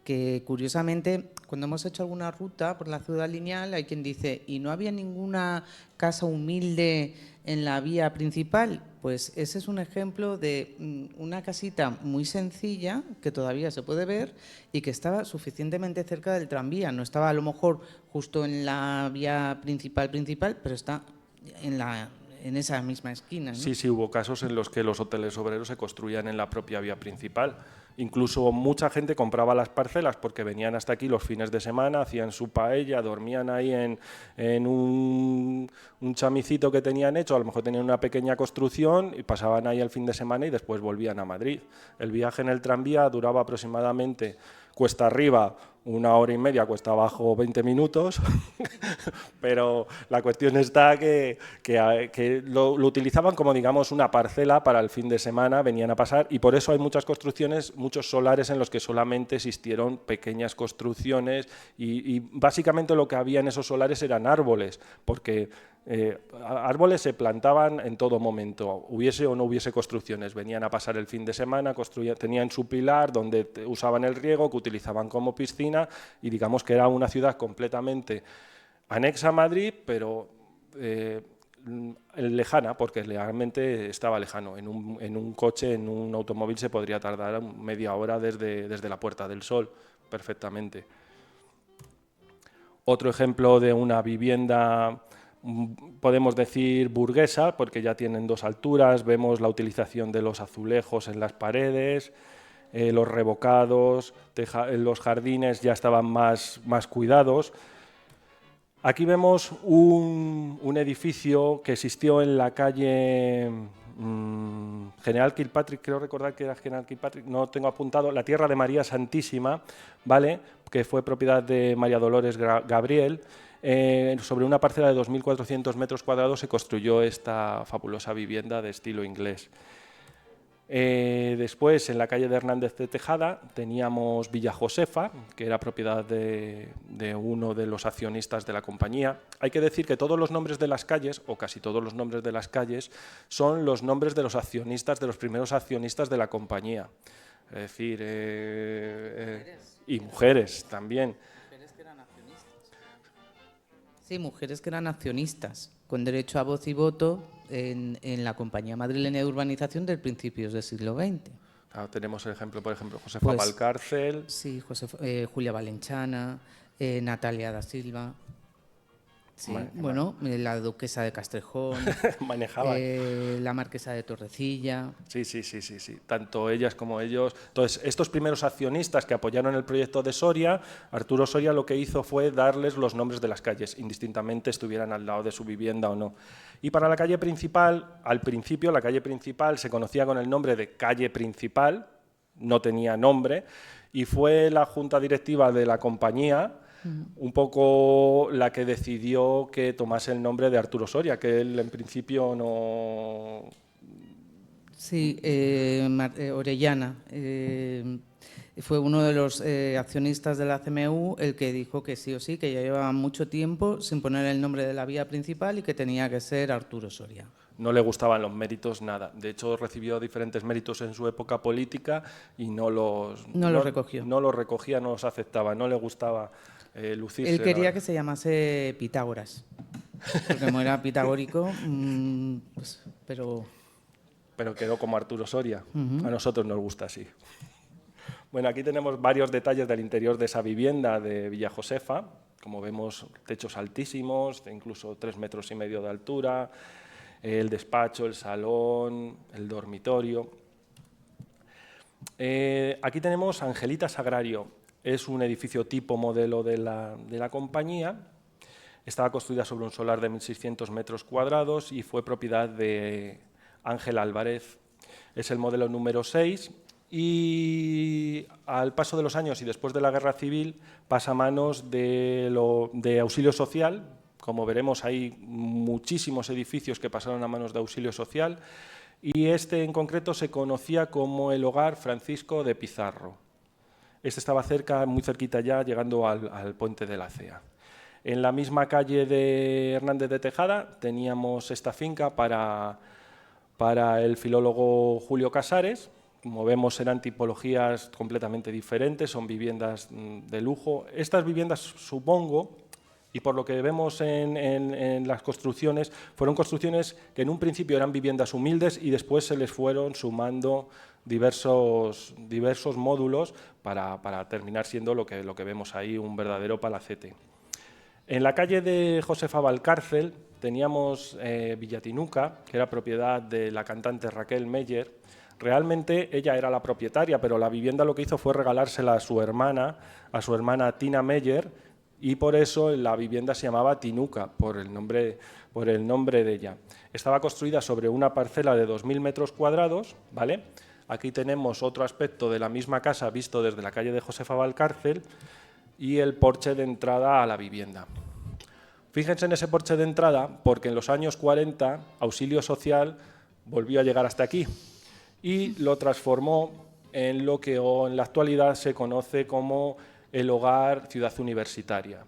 que curiosamente, cuando hemos hecho alguna ruta por la ciudad lineal, hay quien dice, ¿y no había ninguna casa humilde en la vía principal? Pues ese es un ejemplo de una casita muy sencilla, que todavía se puede ver, y que estaba suficientemente cerca del tranvía. No estaba a lo mejor justo en la vía principal, pero está en esa misma esquina, ¿no? Sí, sí, hubo casos en los que los hoteles obreros se construían en la propia vía principal. Incluso mucha gente compraba las parcelas porque venían hasta aquí los fines de semana, hacían su paella, dormían ahí en un chamicito que tenían hecho, a lo mejor tenían una pequeña construcción y pasaban ahí el fin de semana y después volvían a Madrid. El viaje en el tranvía duraba aproximadamente cuesta arriba 1 hora y media, cuesta abajo 20 minutos, pero la cuestión está que lo utilizaban como, digamos, una parcela para el fin de semana, venían a pasar, y por eso hay muchas construcciones, muchos solares en los que solamente existieron pequeñas construcciones y básicamente lo que había en esos solares eran árboles, porque árboles se plantaban en todo momento, hubiese o no hubiese construcciones, venían a pasar el fin de semana, tenían su pilar donde usaban el riego, que utilizaban como piscina, y digamos que era una ciudad completamente anexa a Madrid, pero lejana, porque realmente estaba lejano. En un coche, en un automóvil, se podría tardar media hora desde la Puerta del Sol, perfectamente. Otro ejemplo de una vivienda, podemos decir burguesa, porque ya tienen 2 alturas, vemos la utilización de los azulejos en las paredes, los revocados, los jardines ya estaban más cuidados. Aquí vemos un edificio que existió en la calle General Kirkpatrick, creo recordar que era General Kirkpatrick, no tengo apuntado, la Tierra de María Santísima, ¿vale?, que fue propiedad de María Dolores Gabriel. Sobre una parcela de 2.400 metros cuadrados se construyó esta fabulosa vivienda de estilo inglés. Después, en la calle de Hernández de Tejada, teníamos Villa Josefa, que era propiedad de uno de los accionistas de la compañía. Hay que decir que todos los nombres de las calles, o casi todos los nombres de las calles, son los nombres de los accionistas, de los primeros accionistas de la compañía. Es decir, y mujeres también. Mujeres que eran accionistas. Sí, mujeres que eran accionistas, con derecho a voz y voto en la Compañía Madrileña de Urbanización del principios del siglo XX. Tenemos el ejemplo, por ejemplo, Josefa Valcárcel. Sí, Julia Valenchana, Natalia da Silva. Sí, bueno, la duquesa de Castrejón, manejaba. La marquesa de Torrecilla. Sí. Tanto ellas como ellos. Entonces, estos primeros accionistas que apoyaron el proyecto de Soria, Arturo Soria lo que hizo fue darles los nombres de las calles, indistintamente estuvieran al lado de su vivienda o no. Y para la calle principal, al principio la calle principal se conocía con el nombre de calle principal, no tenía nombre, y fue la junta directiva de la compañía un poco la que decidió que tomase el nombre de Arturo Soria, que él en principio no... Sí, Orellana fue uno de los accionistas de la CMU el que dijo que sí o sí, que ya llevaba mucho tiempo sin poner el nombre de la vía principal y que tenía que ser Arturo Soria. No le gustaban los méritos, nada. De hecho, recibió diferentes méritos en su época política y no los recogió. No los recogía, no los aceptaba, no le gustaba lucirse. Él quería que se llamase Pitágoras, porque como era pitagórico, pues, pero... pero quedó como Arturo Soria. A nosotros nos gusta así. Bueno, aquí tenemos varios detalles del interior de esa vivienda de Villa Josefa. Como vemos, techos altísimos, de incluso 3,5 metros de altura, el despacho, el salón, el dormitorio. Aquí tenemos Angelita Sagrario. Es un edificio tipo modelo de la compañía. Estaba construida sobre un solar de 1.600 metros cuadrados y fue propiedad de Ángel Álvarez. Es el modelo número 6 y al paso de los años y después de la Guerra Civil pasa a manos de Auxilio Social. Como veremos, hay muchísimos edificios que pasaron a manos de Auxilio Social y este en concreto se conocía como el Hogar Francisco de Pizarro. Este estaba cerca, muy cerquita ya, llegando al puente de la Cea. En la misma calle de Hernández de Tejada teníamos esta finca para el filólogo Julio Casares. Como vemos, eran tipologías completamente diferentes, son viviendas de lujo. Estas viviendas, supongo, y por lo que vemos en las construcciones, fueron construcciones que en un principio eran viviendas humildes y después se les fueron sumando diversos módulos para terminar siendo lo que vemos ahí, un verdadero palacete. En la calle de Josefa Valcárcel teníamos Villatinuca, que era propiedad de la cantante Raquel Meyer. Realmente ella era la propietaria, pero la vivienda lo que hizo fue regalársela a su hermana Tina Meyer, y por eso la vivienda se llamaba Tinuca, por el nombre de ella. Estaba construida sobre una parcela de 2.000 metros cuadrados, ¿vale? Aquí tenemos otro aspecto de la misma casa visto desde la calle de Josefa Valcárcel y el porche de entrada a la vivienda. Fíjense en ese porche de entrada porque en los años 40 Auxilio Social volvió a llegar hasta aquí y lo transformó en lo que en la actualidad se conoce como el Hogar Ciudad Universitaria,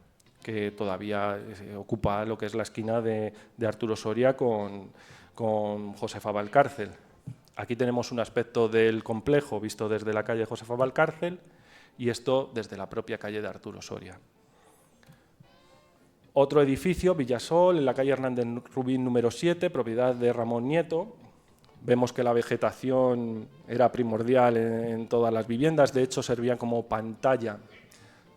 que todavía ocupa lo que es la esquina de Arturo Soria con Josefa Valcárcel. Aquí tenemos un aspecto del complejo visto desde la calle Josefa Valcárcel y esto desde la propia calle de Arturo Soria. Otro edificio, Villasol, en la calle Hernández Rubín número 7, propiedad de Ramón Nieto. Vemos que la vegetación era primordial en todas las viviendas, de hecho servían como pantalla.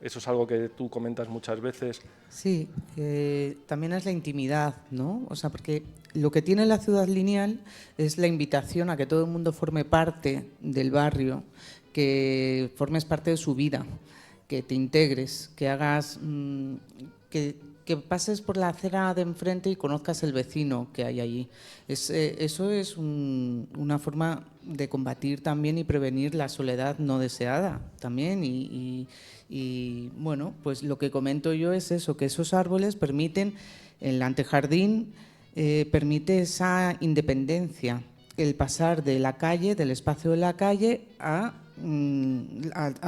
Eso es algo que tú comentas muchas veces. Sí, también es la intimidad, ¿no? O sea, porque lo que tiene la ciudad lineal es la invitación a que todo el mundo forme parte del barrio, que formes parte de su vida, que te integres, que hagas, que pases por la acera de enfrente y conozcas el vecino que hay allí. Eso es una forma de combatir también y prevenir la soledad no deseada también. Y bueno, pues lo que comento yo es eso, que esos árboles permiten, el antejardín permite esa independencia, el pasar de la calle, del espacio de la calle a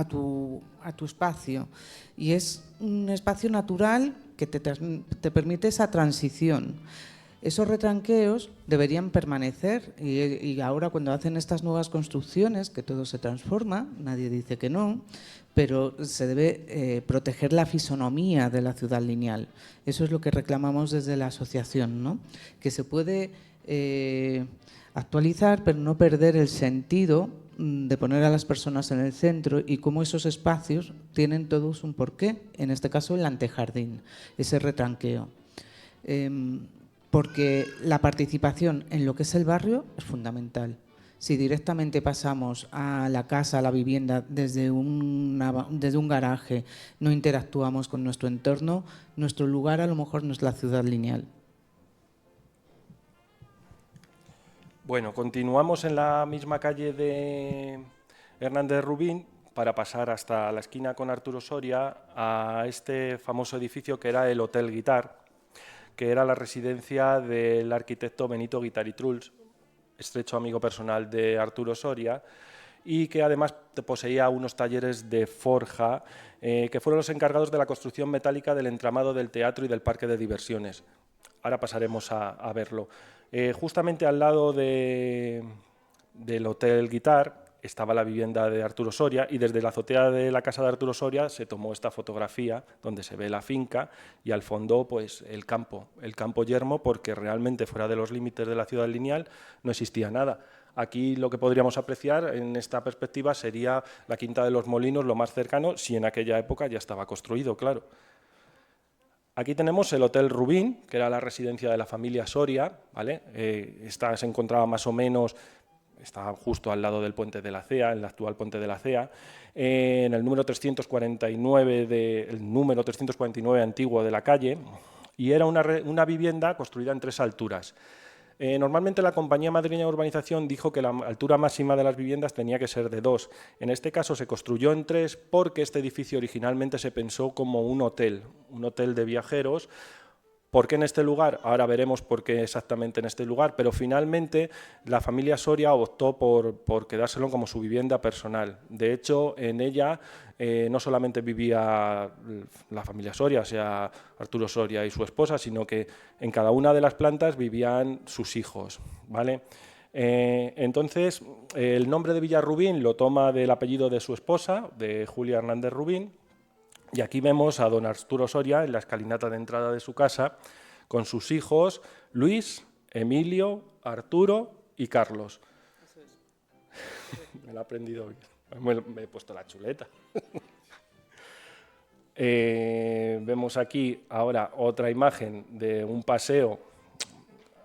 tu espacio. Y es un espacio natural que te permite esa transición. Esos retranqueos deberían permanecer y ahora cuando hacen estas nuevas construcciones, que todo se transforma, nadie dice que no, pero se debe proteger la fisonomía de la ciudad lineal. Eso es lo que reclamamos desde la asociación, ¿no? Que se puede actualizar, pero no perder el sentido de poner a las personas en el centro y cómo esos espacios tienen todos un porqué, en este caso el antejardín, ese retranqueo. Porque la participación en lo que es el barrio es fundamental. Si directamente pasamos a la casa, a la vivienda, desde un garaje, no interactuamos con nuestro entorno, nuestro lugar a lo mejor no es la ciudad lineal. Bueno, continuamos en la misma calle de Hernández Rubín para pasar hasta la esquina con Arturo Soria a este famoso edificio que era el Hotel Guitar, que era la residencia del arquitecto Benito Guitar y Truls, estrecho amigo personal de Arturo Soria, y que además poseía unos talleres de forja que fueron los encargados de la construcción metálica del entramado del teatro y del parque de diversiones. Ahora pasaremos a verlo. Justamente al lado del Hotel Guitar estaba la vivienda de Arturo Soria y desde la azotea de la casa de Arturo Soria se tomó esta fotografía donde se ve la finca y al fondo pues el campo yermo, porque realmente fuera de los límites de la ciudad lineal no existía nada. Aquí lo que podríamos apreciar en esta perspectiva sería la Quinta de los Molinos, lo más cercano, si en aquella época ya estaba construido, claro. Aquí tenemos el Hotel Rubín, que era la residencia de la familia Soria, ¿vale? Esta se encontraba más o menos, está justo al lado del puente de la Cea, el actual puente de la Cea, en el número 349 antiguo de la calle, y era una vivienda construida en 3 alturas. Normalmente la Compañía Madrileña de Urbanización dijo que la altura máxima de las viviendas tenía que ser de 2. En este caso se construyó en 3 porque este edificio originalmente se pensó como un hotel de viajeros. ¿Por qué en este lugar? Ahora veremos por qué exactamente en este lugar, pero finalmente la familia Soria optó por quedárselo como su vivienda personal. De hecho, en ella no solamente vivía la familia Soria, o sea, Arturo Soria y su esposa, sino que en cada una de las plantas vivían sus hijos, ¿vale? Entonces, el nombre de Villarrubín lo toma del apellido de su esposa, de Julia Hernández Rubín. Y aquí vemos a don Arturo Soria en la escalinata de entrada de su casa con sus hijos Luis, Emilio, Arturo y Carlos. Eso es. Me lo he aprendido bien. Me he puesto la chuleta. Vemos aquí ahora otra imagen de un paseo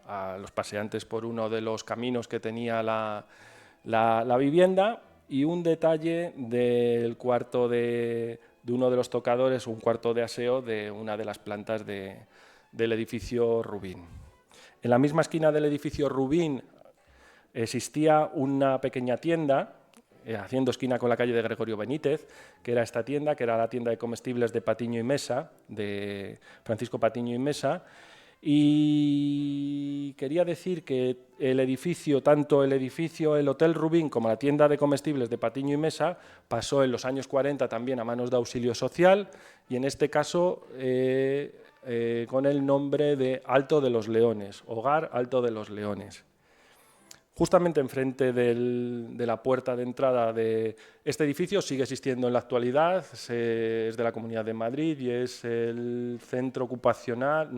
a los paseantes por uno de los caminos que tenía la vivienda y un detalle del cuarto de uno de los tocadores, un cuarto de aseo de una de las plantas del edificio Rubín. En la misma esquina del edificio Rubín existía una pequeña tienda, haciendo esquina con la calle de Gregorio Benítez, que era esta tienda, que era la tienda de comestibles de Patiño y Mesa, de Francisco Patiño y Mesa. Y quería decir que el edificio, tanto el Hotel Rubín como la tienda de comestibles de Patiño y Mesa, pasó en los años 40 también a manos de Auxilio Social y en este caso con el nombre de Alto de los Leones, Hogar Alto de los Leones. Justamente enfrente de la puerta de entrada de este edificio sigue existiendo en la actualidad, es de la Comunidad de Madrid y es el centro ocupacional,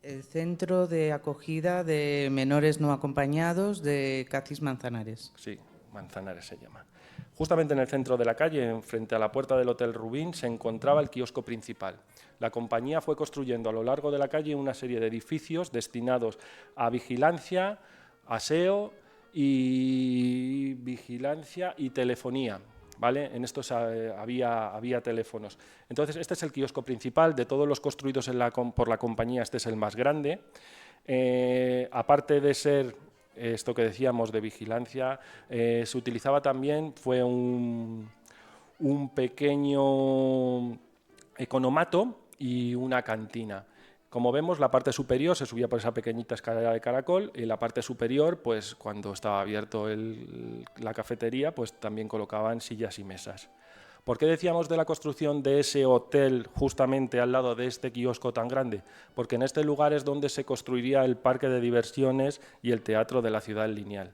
el centro de acogida de menores no acompañados de Cacis Manzanares. Sí, Manzanares se llama. Justamente en el centro de la calle, frente a la puerta del Hotel Rubín, se encontraba el kiosco principal. La compañía fue construyendo a lo largo de la calle una serie de edificios destinados a vigilancia, aseo y telefonía. ¿Vale? En estos había teléfonos. Entonces, este es el kiosco principal. De todos los construidos por la compañía, este es el más grande. Aparte de ser esto que decíamos de vigilancia, se utilizaba también, fue un pequeño economato y una cantina. Como vemos, la parte superior se subía por esa pequeñita escalera de caracol y la parte superior, pues cuando estaba abierto la cafetería, pues también colocaban sillas y mesas. ¿Por qué decíamos de la construcción de ese hotel justamente al lado de este kiosco tan grande? Porque en este lugar es donde se construiría el parque de diversiones y el teatro de la Ciudad Lineal.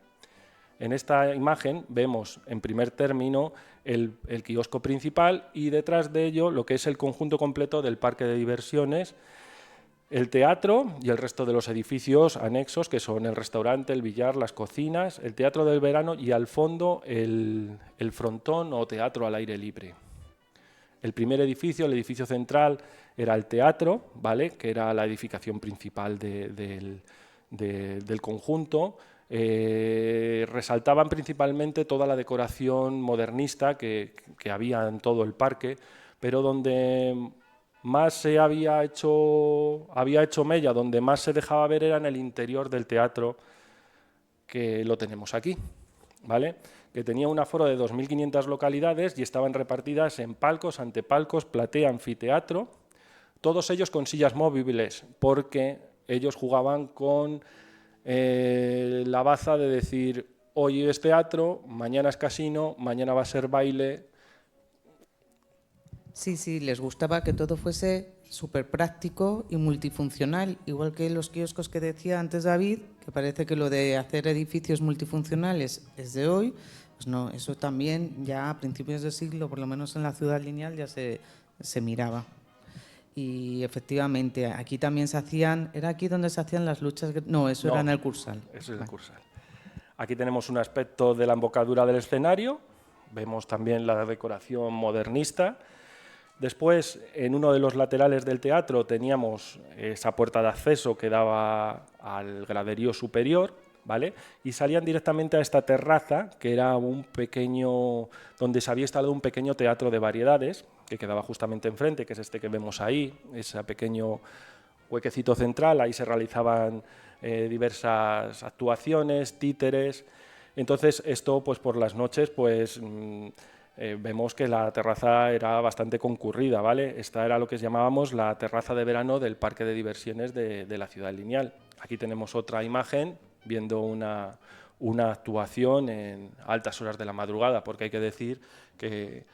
En esta imagen vemos en primer término el kiosco principal y detrás de ello lo que es el conjunto completo del parque de diversiones, el teatro y el resto de los edificios anexos, que son el restaurante, el billar, las cocinas, el teatro del verano y al fondo el frontón o teatro al aire libre. El primer edificio, el edificio central, era el teatro, ¿vale? Que era la edificación principal del conjunto. Resaltaban principalmente toda la decoración modernista que había en todo el parque, pero donde más se había hecho mella, donde más se dejaba ver era en el interior del teatro, que lo tenemos aquí, ¿vale? Que tenía un aforo de 2.500 localidades y estaban repartidas en palcos, antepalcos, platea, anfiteatro, todos ellos con sillas móviles, porque ellos jugaban con la baza de decir, hoy es teatro, mañana es casino, mañana va a ser baile. Sí, les gustaba que todo fuese súper práctico y multifuncional, igual que los kioscos que decía antes David, que parece que lo de hacer edificios multifuncionales es de hoy, pues no, eso también ya a principios de siglo, por lo menos en la Ciudad Lineal, ya se miraba. Y efectivamente, aquí también se hacían, ¿era aquí donde se hacían las luchas? No, eso No, era en el Cursal. Eso es el Vale. Cursal. Aquí tenemos un aspecto de la embocadura del escenario, vemos también la decoración modernista. Después, en uno de los laterales del teatro teníamos esa puerta de acceso que daba al graderío superior, ¿vale? Y salían directamente a esta terraza, que era un pequeño, donde se había instalado un pequeño teatro de variedades, que quedaba justamente enfrente, que es este que vemos ahí, ese pequeño huequecito central, ahí se realizaban diversas actuaciones, títeres. Entonces, esto pues por las noches pues vemos que la terraza era bastante concurrida, ¿vale? Esta era lo que llamábamos la terraza de verano del parque de diversiones de la Ciudad Lineal. Aquí tenemos otra imagen viendo una actuación en altas horas de la madrugada, porque hay que decir que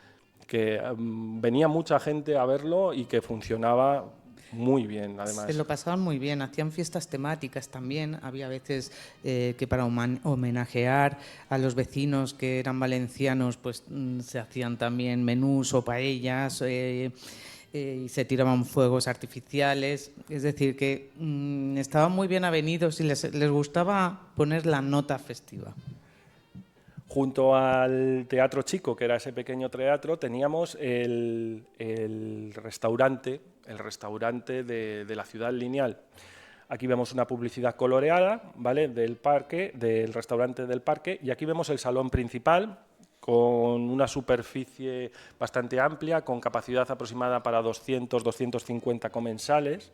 venía mucha gente a verlo y que funcionaba muy bien, además. Se lo pasaban muy bien, hacían fiestas temáticas también, había veces que para homenajear a los vecinos que eran valencianos, pues se hacían también menús o paellas, y se tiraban fuegos artificiales, es decir, que estaban muy bien avenidos y les gustaba poner la nota festiva. Junto al Teatro Chico, que era ese pequeño teatro, teníamos el restaurante de la Ciudad Lineal. Aquí vemos una publicidad coloreada, ¿vale?, del parque, del restaurante del parque, y aquí vemos el salón principal, con una superficie bastante amplia, con capacidad aproximada para 200-250 comensales,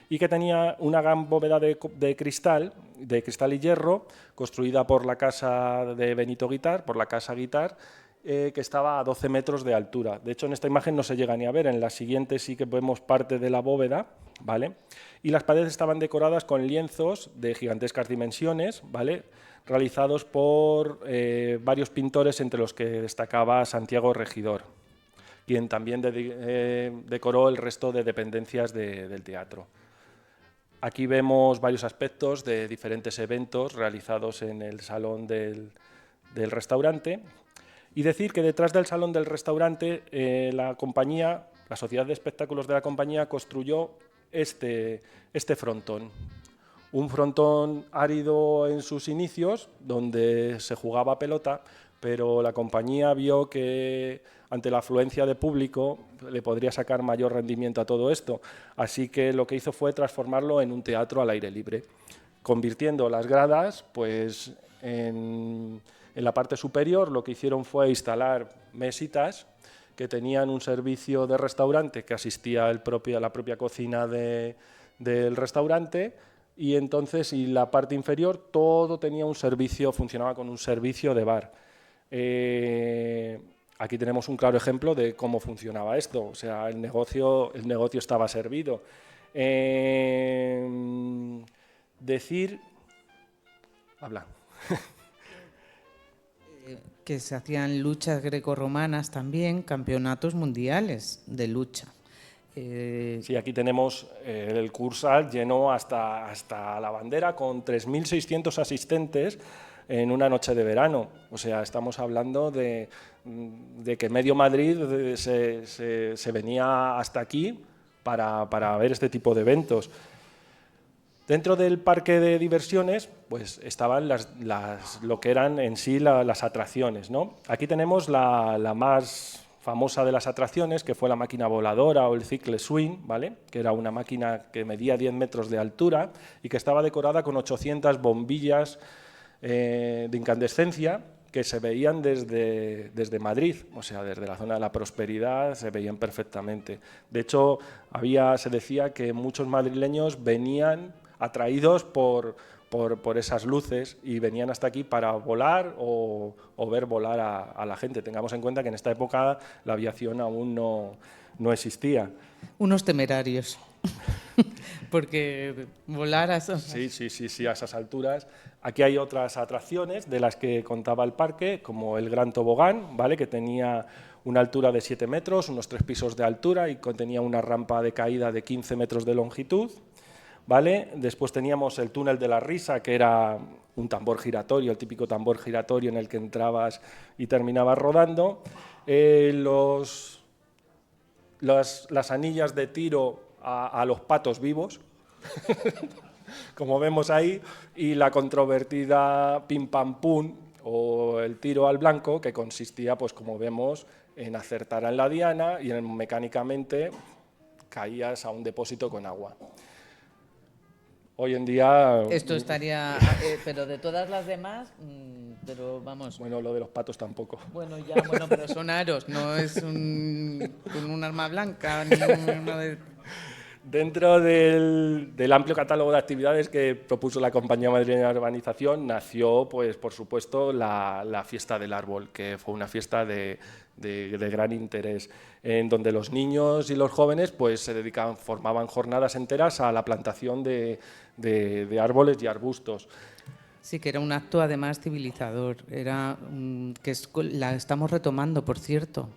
y que tenía una gran bóveda de cristal y hierro, construida por la casa de Benito Guitart, por la Casa Guitart, que estaba a 12 metros de altura. De hecho, en esta imagen no se llega ni a ver, en la siguiente sí que vemos parte de la bóveda, ¿vale? Y las paredes estaban decoradas con lienzos de gigantescas dimensiones, ¿vale?, realizados por varios pintores, entre los que destacaba Santiago Regidor, quien también decoró el resto de dependencias del teatro. Aquí vemos varios aspectos de diferentes eventos realizados en el salón del restaurante. Y decir que detrás del salón del restaurante la Sociedad de Espectáculos de la compañía, construyó este frontón. Un frontón árido en sus inicios, donde se jugaba pelota, pero la compañía vio que ante la afluencia de público le podría sacar mayor rendimiento a todo esto. Así que lo que hizo fue transformarlo en un teatro al aire libre, convirtiendo las gradas pues, en la parte superior. Lo que hicieron fue instalar mesitas que tenían un servicio de restaurante que asistía a la propia cocina del restaurante, y entonces la parte inferior todo tenía un servicio, funcionaba con un servicio de bar. Aquí tenemos un claro ejemplo de cómo funcionaba esto, o sea, el negocio estaba servido. Habla. Que se hacían luchas grecorromanas también, campeonatos mundiales de lucha. Sí, aquí tenemos el Cursal lleno hasta la bandera, con 3.600 asistentes en una noche de verano. O sea, estamos hablando de que medio Madrid se venía hasta aquí para ver este tipo de eventos. Dentro del parque de diversiones pues estaban lo que eran en sí las atracciones, ¿no? Aquí tenemos la más famosa de las atracciones, que fue la máquina voladora o el Cicle Swing, ¿vale?, que era una máquina que medía 10 metros de altura y que estaba decorada con 800 bombillas de incandescencia que se veían desde Madrid, o sea, desde la zona de la Prosperidad se veían perfectamente. De hecho, se decía que muchos madrileños venían atraídos por esas luces y venían hasta aquí para volar o ver volar a la gente. Tengamos en cuenta que en esta época la aviación aún no existía. Unos temerarios, porque volar a esas... Sí, a esas alturas. Aquí hay otras atracciones de las que contaba el parque, como el Gran Tobogán, ¿vale?, que tenía una altura de 7 metros, unos 3 pisos de altura, y contenía una rampa de caída de 15 metros de longitud, ¿vale? Después teníamos el túnel de la risa, que era un tambor giratorio, el típico tambor giratorio en el que entrabas y terminabas rodando. las anillas de tiro a los patos vivos, como vemos ahí, y la controvertida pim pam pum o el tiro al blanco, que consistía, pues como vemos, en acertar en la diana y mecánicamente caías a un depósito con agua. Hoy en día... Esto estaría... pero de todas las demás, pero vamos... Bueno, lo de los patos tampoco. Bueno, ya, bueno, pero son aros, no es con un arma blanca, ni uno de... Dentro del amplio catálogo de actividades que propuso la Compañía Madrileña de Urbanización nació, pues, por supuesto, la Fiesta del Árbol, que fue una fiesta de gran interés, en donde los niños y los jóvenes pues, se dedicaban, formaban jornadas enteras a la plantación de árboles y arbustos. Sí, que era un acto además civilizador, la estamos retomando, por cierto.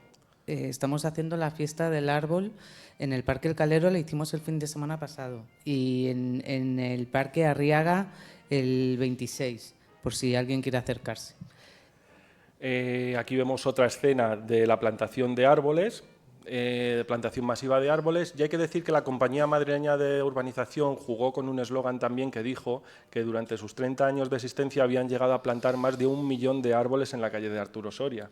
Estamos haciendo la Fiesta del Árbol en el Parque El Calero, la hicimos el fin de semana pasado, y en el Parque Arriaga el 26, por si alguien quiere acercarse. Aquí vemos otra escena de la plantación de árboles, plantación masiva de árboles, y hay que decir que la Compañía Madrileña de Urbanización jugó con un eslogan también que dijo que durante sus 30 años de existencia habían llegado a plantar más de 1 millón de árboles en la calle de Arturo Soria.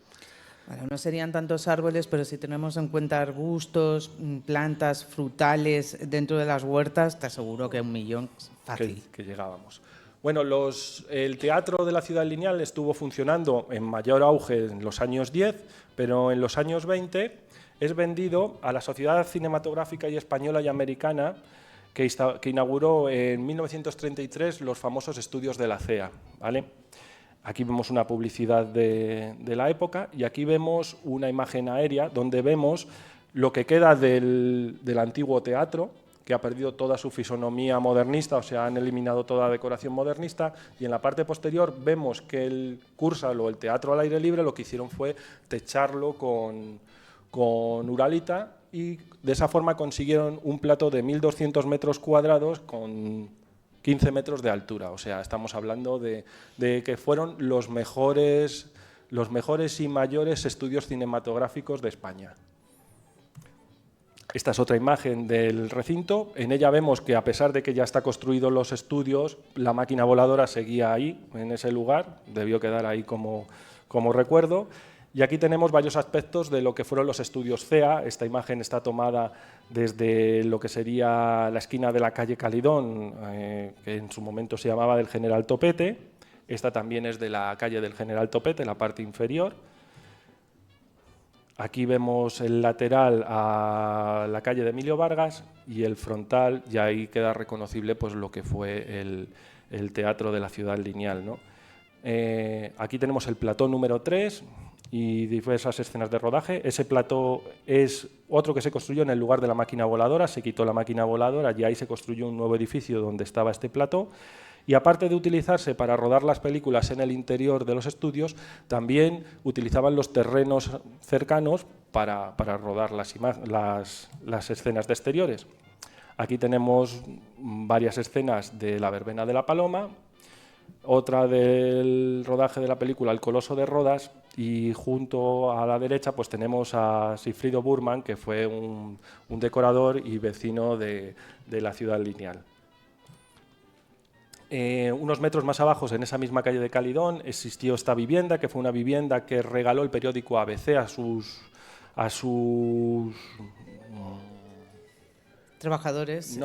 Bueno, no serían tantos árboles, pero si tenemos en cuenta arbustos, plantas, frutales dentro de las huertas, te aseguro que 1 millón fácil. Que llegábamos. Bueno, el teatro de la Ciudad Lineal estuvo funcionando en mayor auge en los años 10, pero en los años 20 es vendido a la Sociedad Cinematográfica y Española y Americana, que inauguró en 1933 los famosos estudios de la CEA, ¿vale? Aquí vemos una publicidad de la época y aquí vemos una imagen aérea donde vemos lo que queda del antiguo teatro, que ha perdido toda su fisonomía modernista, o sea, han eliminado toda decoración modernista, y en la parte posterior vemos que el Kursaal o el teatro al aire libre lo que hicieron fue techarlo con uralita y de esa forma consiguieron un plató de 1.200 metros cuadrados con 15 metros de altura, o sea, estamos hablando de que fueron los mejores y mayores estudios cinematográficos de España. Esta es otra imagen del recinto. En ella vemos que, a pesar de que ya está construidos los estudios, la máquina voladora seguía ahí, en ese lugar, debió quedar ahí como recuerdo. Y aquí tenemos varios aspectos de lo que fueron los estudios CEA. Esta imagen está tomada desde lo que sería la esquina de la calle Calidón, que en su momento se llamaba del General Topete. Esta también es de la calle del General Topete, la parte inferior. Aquí vemos el lateral a la calle de Emilio Vargas y el frontal, y ahí queda reconocible pues, lo que fue el teatro de la Ciudad Lineal, ¿no? Aquí tenemos el plató número 3 y diversas escenas de rodaje. Ese plató es otro que se construyó en el lugar de la máquina voladora, se quitó la máquina voladora y ahí se construyó un nuevo edificio donde estaba este plató. Y aparte de utilizarse para rodar las películas en el interior de los estudios, también utilizaban los terrenos cercanos para rodar las escenas de exteriores. Aquí tenemos varias escenas de la verbena de la Paloma, otra del rodaje de la película El Coloso de Rodas, y junto a la derecha pues tenemos a Sigfrido Burman, que fue un decorador y vecino de la Ciudad Lineal. Unos metros más abajo, en esa misma calle de Calidón, existió esta vivienda, que fue una vivienda que regaló el periódico ABC a sus trabajadores.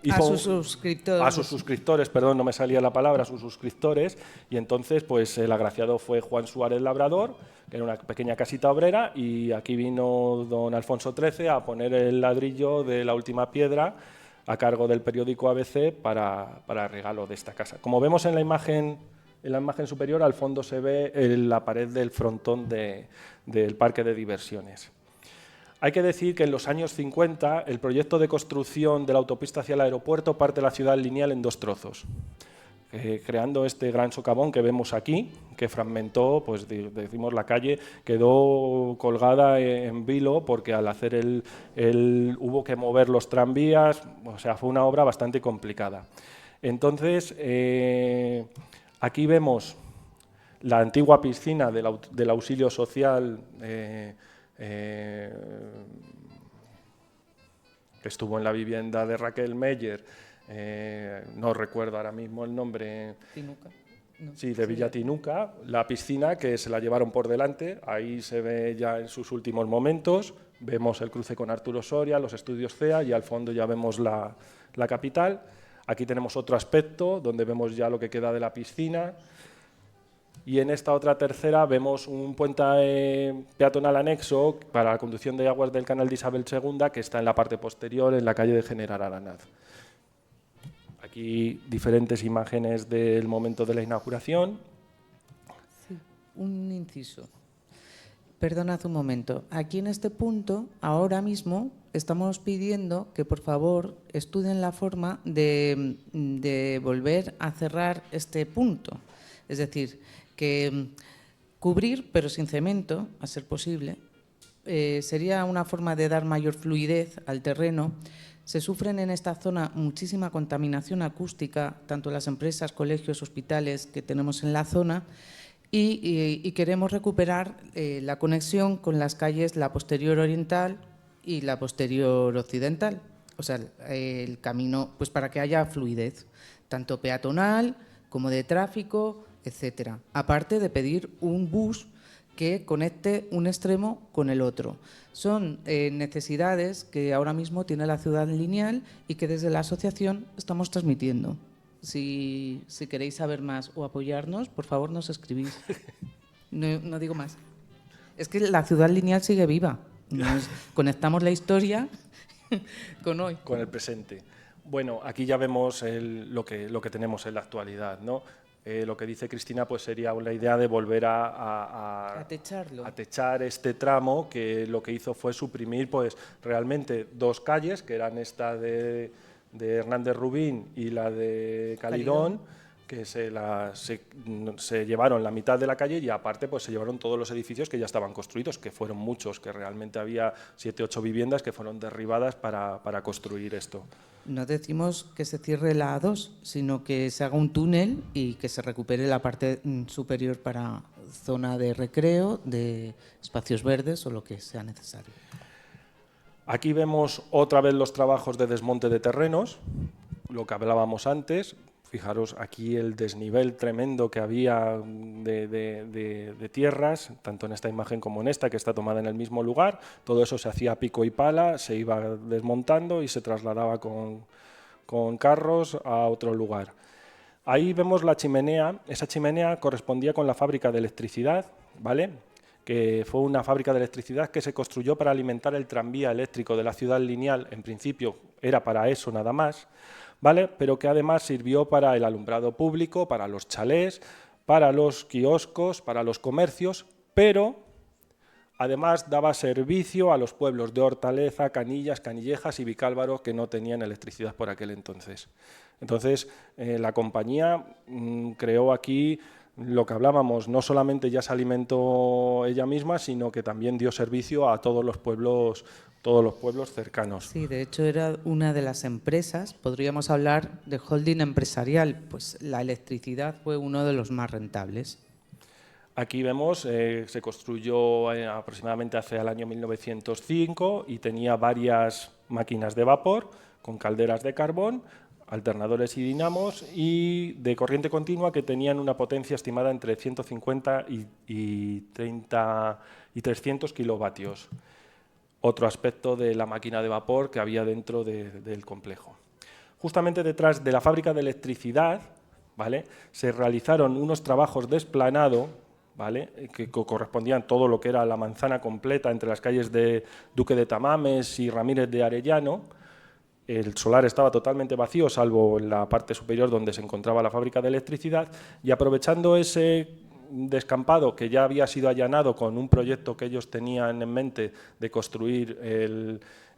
A sus suscriptores. A sus suscriptores, perdón, no me salía la palabra, a sus suscriptores, y entonces pues el agraciado fue Juan Suárez Labrador, que era una pequeña casita obrera, y aquí vino don Alfonso XIII a poner el ladrillo de la última piedra a cargo del periódico ABC para regalo de esta casa. Como vemos en la imagen superior, al fondo se ve la pared del frontón del parque de diversiones. Hay que decir que en los años 50 el proyecto de construcción de la autopista hacia el aeropuerto parte la Ciudad Lineal en 2 trozos, creando este gran socavón que vemos aquí, que fragmentó, pues decimos, la calle, quedó colgada en vilo porque al hacer hubo que mover los tranvías, o sea, fue una obra bastante complicada. Entonces, aquí vemos la antigua piscina del auxilio social que estuvo en la vivienda de Raquel Meyer, no recuerdo ahora mismo el nombre. Tinuca. No. Sí, de Villa Tinuca, la piscina que se la llevaron por delante, ahí se ve ya en sus últimos momentos, vemos el cruce con Arturo Soria, los estudios CEA y al fondo ya vemos la capital. Aquí tenemos otro aspecto donde vemos ya lo que queda de la piscina y en esta otra tercera vemos un puente peatonal anexo para la conducción de aguas del canal de Isabel II que está en la parte posterior, en la calle de General Aranaz. Aquí diferentes imágenes del momento de la inauguración. Sí, un inciso. Perdonad un momento. Aquí en este punto, ahora mismo, estamos pidiendo que por favor estudien la forma de volver a cerrar este punto. Es decir, que cubrir, pero sin cemento, a ser posible, sería una forma de dar mayor fluidez al terreno. Se sufren en esta zona muchísima contaminación acústica, tanto las empresas, colegios, hospitales que tenemos en la zona, y queremos recuperar la conexión con las calles, la posterior oriental y la posterior occidental. O sea, el camino, pues para que haya fluidez, tanto peatonal como de tráfico, etcétera. Aparte de pedir un bus que conecte un extremo con el otro. Son necesidades que ahora mismo tiene la ciudad lineal y que desde la asociación estamos transmitiendo. Si queréis saber más o apoyarnos, por favor nos escribís. No digo más. Es que la ciudad lineal sigue viva. Conectamos la historia con hoy. Con el presente. Bueno, aquí ya vemos lo que tenemos en la actualidad, ¿no? Lo que dice Cristina pues sería una idea de volver a techar este tramo, que lo que hizo fue suprimir pues realmente dos calles, que eran esta de Hernández Rubín y la de Calidón, que se llevaron la mitad de la calle y aparte pues se llevaron todos los edificios que ya estaban construidos, que fueron muchos, que realmente había 7 o 8 viviendas que fueron derribadas para construir esto. No decimos que se cierre la A2, sino que se haga un túnel y que se recupere la parte superior para zona de recreo, de espacios verdes o lo que sea necesario. Aquí vemos otra vez los trabajos de desmonte de terrenos, lo que hablábamos antes. Fijaros aquí el desnivel tremendo que había de tierras, tanto en esta imagen como en esta, que está tomada en el mismo lugar. Todo eso se hacía a pico y pala, se iba desmontando y se trasladaba con carros a otro lugar. Ahí vemos la chimenea. Esa chimenea correspondía con la fábrica de electricidad, ¿vale?, que fue una fábrica de electricidad que se construyó para alimentar el tranvía eléctrico de la ciudad lineal. En principio era para eso nada más, ¿vale?, pero que además sirvió para el alumbrado público, para los chalés, para los kioscos, para los comercios, pero además daba servicio a los pueblos de Hortaleza, Canillas, Canillejas y Vicálvaro, que no tenían electricidad por aquel entonces. Entonces, la compañía creó aquí lo que hablábamos, no solamente ya se alimentó ella misma, sino que también dio servicio a todos los pueblos cercanos. Sí, de hecho era una de las empresas, podríamos hablar de holding empresarial, pues la electricidad fue uno de los más rentables. Aquí vemos, se construyó aproximadamente hacia el año 1905 y tenía varias máquinas de vapor con calderas de carbón, alternadores y dinamos y de corriente continua que tenían una potencia estimada entre 150 y 300 kilovatios. Otro aspecto de la máquina de vapor que había dentro del complejo. Justamente detrás de la fábrica de electricidad, ¿vale?, se realizaron unos trabajos de explanado, ¿vale?, que correspondían todo lo que era la manzana completa entre las calles de Duque de Tamames y Ramírez de Arellano. El solar estaba totalmente vacío, salvo en la parte superior donde se encontraba la fábrica de electricidad, y aprovechando ese descampado que ya había sido allanado con un proyecto que ellos tenían en mente de construir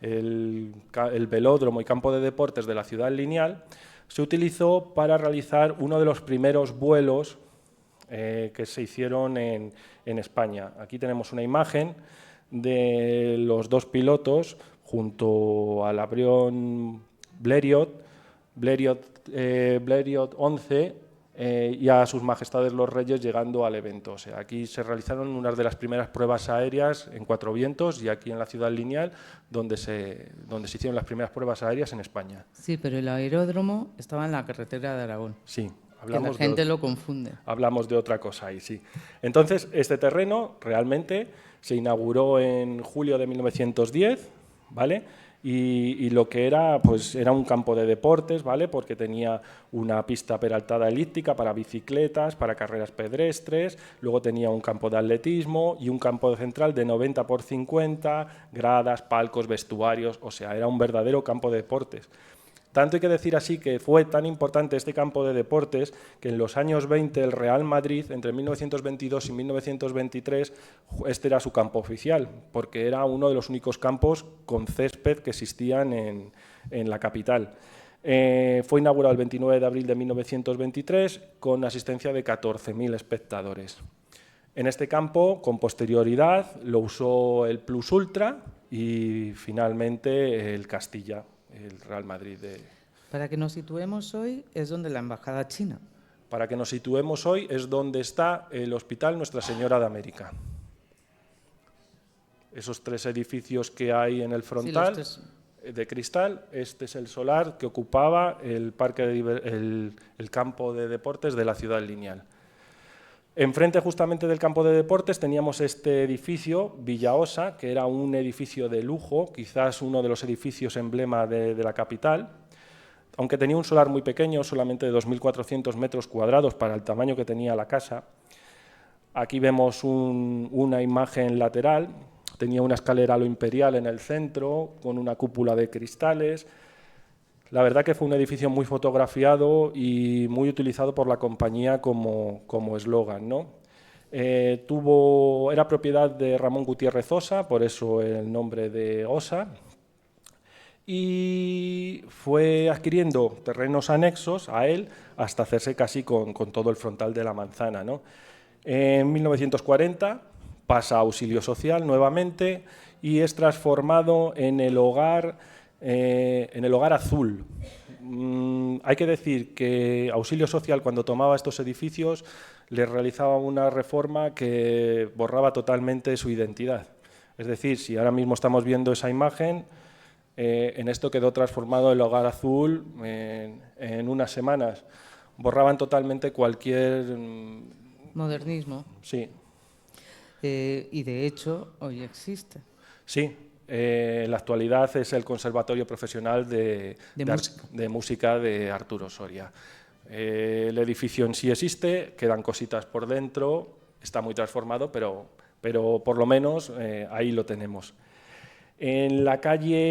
el velódromo y campo de deportes de la ciudad lineal, se utilizó para realizar uno de los primeros vuelos que se hicieron en España. Aquí tenemos una imagen de los dos pilotos junto al avión Blériot 11, y a sus majestades los reyes llegando al evento. O sea, aquí se realizaron unas de las primeras pruebas aéreas en Cuatro Vientos y aquí en la Ciudad Lineal, donde se hicieron las primeras pruebas aéreas en España. Sí, pero el aeródromo estaba en la carretera de Aragón. Sí. Que la gente lo confunde. Hablamos de otra cosa ahí, sí. Entonces, este terreno realmente se inauguró en julio de 1910, ¿vale? Y lo que era, pues era un campo de deportes, ¿vale? Porque tenía una pista peraltada elíptica para bicicletas, para carreras pedestres, luego tenía un campo de atletismo y un campo central de 90 por 50, gradas, palcos, vestuarios, o sea, era un verdadero campo de deportes. Tanto hay que decir así que fue tan importante este campo de deportes que en los años 20 el Real Madrid, entre 1922 y 1923, este era su campo oficial, porque era uno de los únicos campos con césped que existían en la capital. Fue inaugurado el 29 de abril de 1923 con asistencia de 14.000 espectadores. En este campo, con posterioridad, lo usó el Plus Ultra y finalmente el Castilla, el Real Madrid. Para que nos situemos hoy, es donde la Embajada China. Para que nos situemos hoy, es donde está el Hospital Nuestra Señora de América. Esos tres edificios que hay en el frontal, sí, de cristal, este es el solar que ocupaba el campo de deportes de la Ciudad Lineal. Enfrente justamente del campo de deportes teníamos este edificio, Villa Osa, que era un edificio de lujo, quizás uno de los edificios emblema de la capital, aunque tenía un solar muy pequeño, solamente de 2.400 metros cuadrados para el tamaño que tenía la casa. Aquí vemos una imagen lateral, tenía una escalera a lo imperial en el centro, con una cúpula de cristales. La verdad que fue un edificio muy fotografiado y muy utilizado por la compañía como eslogan, ¿no? Era propiedad de Ramón Gutiérrez Osa, por eso el nombre de Osa, y fue adquiriendo terrenos anexos a él hasta hacerse casi con todo el frontal de la manzana, ¿no? En 1940 pasa a auxilio social nuevamente y es transformado en el hogar azul. Hay que decir que Auxilio Social, cuando tomaba estos edificios, le realizaba una reforma que borraba totalmente su identidad. Es decir, si ahora mismo estamos viendo esa imagen, en esto quedó transformado el hogar azul en unas semanas. Borraban totalmente cualquier... modernismo. Sí. Y de hecho, hoy existe. Sí. En la actualidad es el Conservatorio Profesional de Música de Arturo Soria. El edificio en sí existe, quedan cositas por dentro, está muy transformado, pero por lo menos ahí lo tenemos. En la calle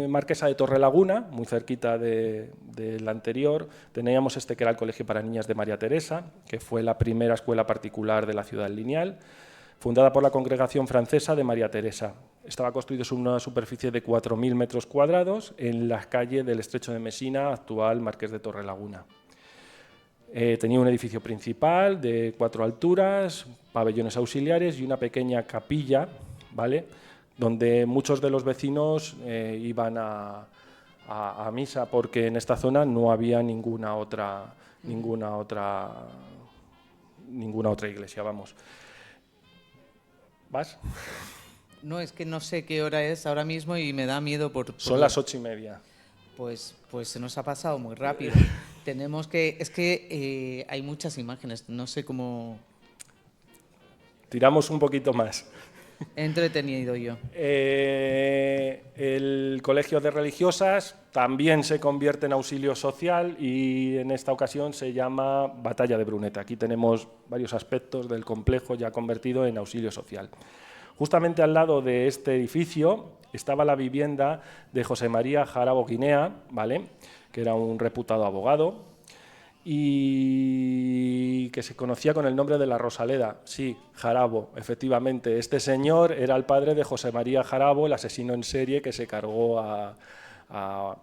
Marquesa de Torrelaguna, muy cerquita del anterior, teníamos este que era el Colegio para Niñas de María Teresa, que fue la primera escuela particular de la Ciudad Lineal, fundada por la Congregación Francesa de María Teresa. Estaba construido sobre una superficie de 4.000 metros cuadrados en la calle del Estrecho de Mesina, actual Marqués de Torrelaguna. Tenía un edificio principal de 4 alturas, pabellones auxiliares y una pequeña capilla, ¿vale?, donde muchos de los vecinos iban a misa, porque en esta zona no había ninguna otra iglesia, vamos. ¿Vas? No, es que no sé qué hora es ahora mismo y me da miedo por Son las 8:30. Pues se nos ha pasado muy rápido. Tenemos que... Es que hay muchas imágenes, no sé cómo... Tiramos un poquito más. He entretenido yo. El Colegio de Religiosas también se convierte en auxilio social y en esta ocasión se llama Batalla de Brunete. Aquí tenemos varios aspectos del complejo ya convertido en auxilio social. Justamente al lado de este edificio estaba la vivienda de José María Jarabo Guinea, ¿vale?, que era un reputado abogado y que se conocía con el nombre de la Rosaleda. Sí, Jarabo, efectivamente. Este señor era el padre de José María Jarabo, el asesino en serie que se cargó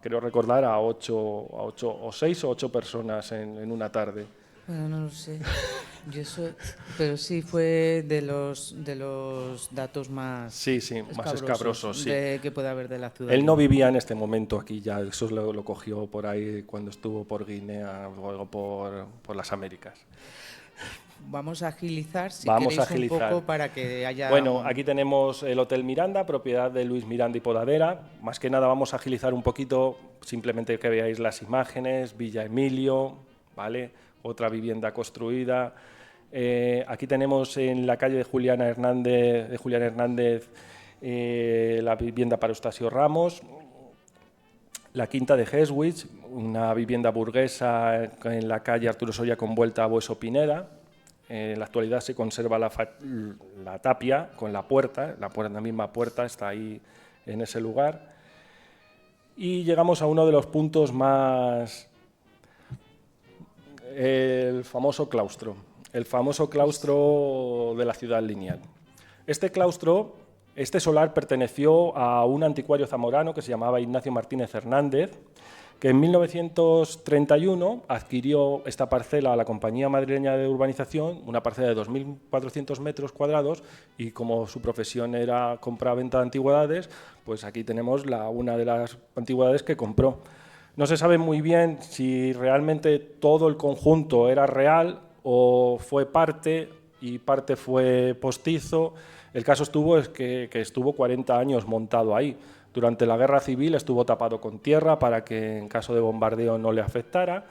creo recordar, a 6 o 8 personas en una tarde. Bueno, no lo sé. Y eso, pero sí fue de los datos más Sí, más escabrosos, sí. que puede haber de la ciudad. Él no vivía en este momento aquí ya, eso lo cogió por ahí cuando estuvo por Guinea o luego por las Américas. Vamos a agilizar, si Vamos queréis, a agilizar. un poco para que haya... Bueno, aquí tenemos el Hotel Miranda, propiedad de Luis Miranda y Podadera. Más que nada vamos a agilizar un poquito, simplemente que veáis las imágenes. Villa Emilio, ¿vale? Otra vivienda construida. Aquí tenemos en la calle de Julián Hernández, la vivienda para Eustacio Ramos. La Quinta de Heswich, una vivienda burguesa en la calle Arturo Soria con vuelta a Bueso Pineda. En la actualidad se conserva la tapia con la misma puerta está ahí en ese lugar. Y llegamos a uno de los puntos más... el famoso claustro de la Ciudad Lineal. Este solar perteneció a un anticuario zamorano que se llamaba Ignacio Martínez Hernández, que en 1931 adquirió esta parcela a la Compañía Madrileña de Urbanización, una parcela de 2.400 metros cuadrados, y como su profesión era compra-venta de antigüedades, pues aquí tenemos una de las antigüedades que compró. No se sabe muy bien si realmente todo el conjunto era real o fue parte y parte fue postizo. El caso es que estuvo 40 años montado ahí. Durante la Guerra Civil estuvo tapado con tierra para que en caso de bombardeo no le afectara.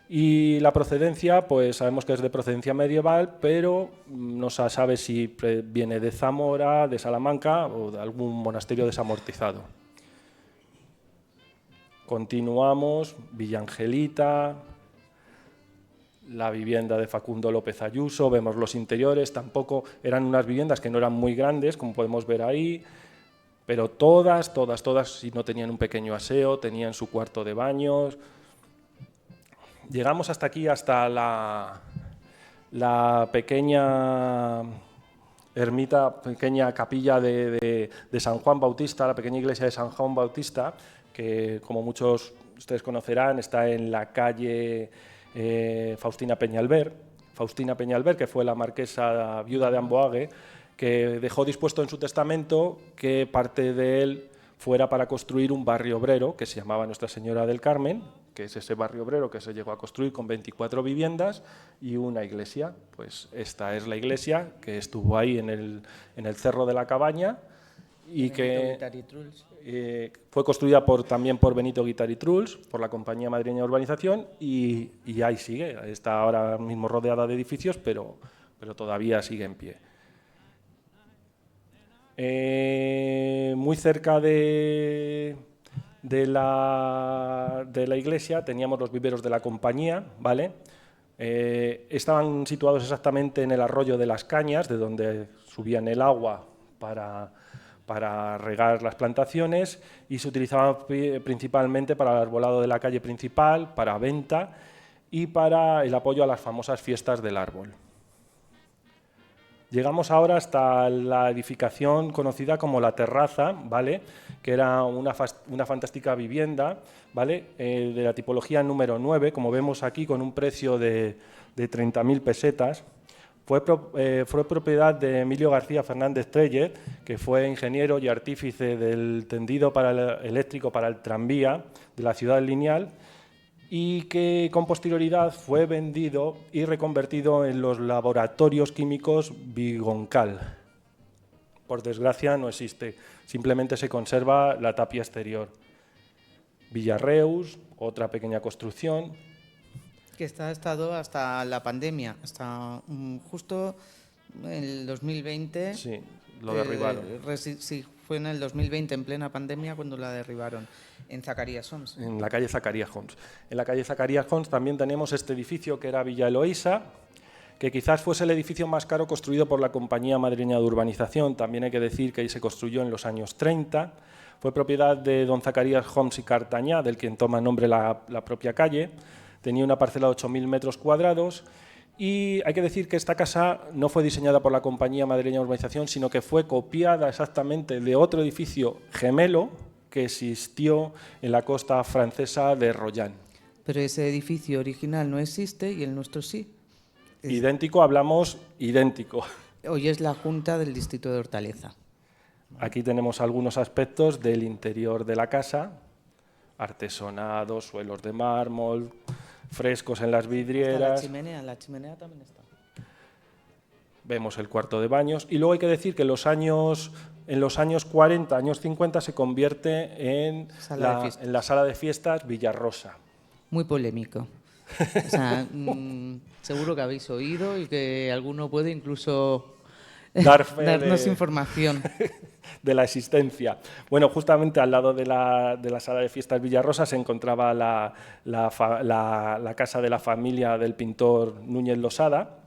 Y la procedencia, pues sabemos que es de procedencia medieval, pero no se sabe si viene de Zamora, de Salamanca o de algún monasterio desamortizado. Continuamos, Villa Angelita, la vivienda de Facundo López Ayuso, vemos los interiores, tampoco eran unas viviendas que no eran muy grandes, como podemos ver ahí, pero todas, si no tenían un pequeño aseo, tenían su cuarto de baños. Llegamos hasta aquí, hasta la pequeña ermita, pequeña capilla de San Juan Bautista, la pequeña iglesia de San Juan Bautista, que como muchos ustedes conocerán, está en la calle Faustina Peñalver, que fue la marquesa viuda de Amboague, que dejó dispuesto en su testamento que parte de él fuera para construir un barrio obrero que se llamaba Nuestra Señora del Carmen, que es ese barrio obrero que se llegó a construir con 24 viviendas y una iglesia. Pues esta es la iglesia que estuvo ahí en el Cerro de la Cabaña y que fue construida también por Benito Guitar y Truls, por la Compañía Madrileña de Urbanización, y ahí sigue. Está ahora mismo rodeada de edificios, pero todavía sigue en pie. Muy cerca de la iglesia teníamos los viveros de la compañía, ¿vale? Estaban situados exactamente en el arroyo de las Cañas, de donde subían el agua para regar las plantaciones, y se utilizaban principalmente para el arbolado de la calle principal, para venta y para el apoyo a las famosas fiestas del árbol. Llegamos ahora hasta la edificación conocida como La Terraza, ¿vale? Que era una fantástica vivienda, ¿vale? De la tipología número 9, como vemos aquí, con un precio de 30.000 pesetas. Fue propiedad de Emilio García Fernández Trelle, que fue ingeniero y artífice del tendido eléctrico para el tranvía de la Ciudad Lineal, y que con posterioridad fue vendido y reconvertido en los laboratorios químicos Vigoncal. Por desgracia no existe, simplemente se conserva la tapia exterior. Villarreus, otra pequeña construcción. Que ha estado hasta la pandemia, hasta justo en el 2020. Sí, lo derribaron. Sí, fue en el 2020, en plena pandemia, cuando la derribaron, en Zacarías Homs. En la calle Zacarías Homs. En la calle Zacarías Homs también tenemos este edificio que era Villa Eloísa, que quizás fuese el edificio más caro construido por la Compañía Madrileña de Urbanización. También hay que decir que ahí se construyó en los años 30. Fue propiedad de don Zacarías Homs y Cartañá, del quien toma nombre la propia calle. Tenía una parcela de 8.000 metros cuadrados. Y hay que decir que esta casa no fue diseñada por la Compañía Madrileña de Urbanización, sino que fue copiada exactamente de otro edificio gemelo que existió en la costa francesa de Royan. Pero ese edificio original no existe y el nuestro sí. Idéntico, hablamos idéntico. Hoy es la Junta del Distrito de Hortaleza. Aquí tenemos algunos aspectos del interior de la casa, artesonado, suelos de mármol, frescos en las vidrieras. La chimenea también está. Vemos el cuarto de baños y luego hay que decir que en los años 40, años 50 se convierte en la sala de fiestas Villarrosa. Muy polémico. O sea, seguro que habéis oído y que alguno puede incluso darnos información. De la existencia. Bueno, justamente al lado de la sala de fiestas Villarrosa se encontraba la casa de la familia del pintor Núñez Losada,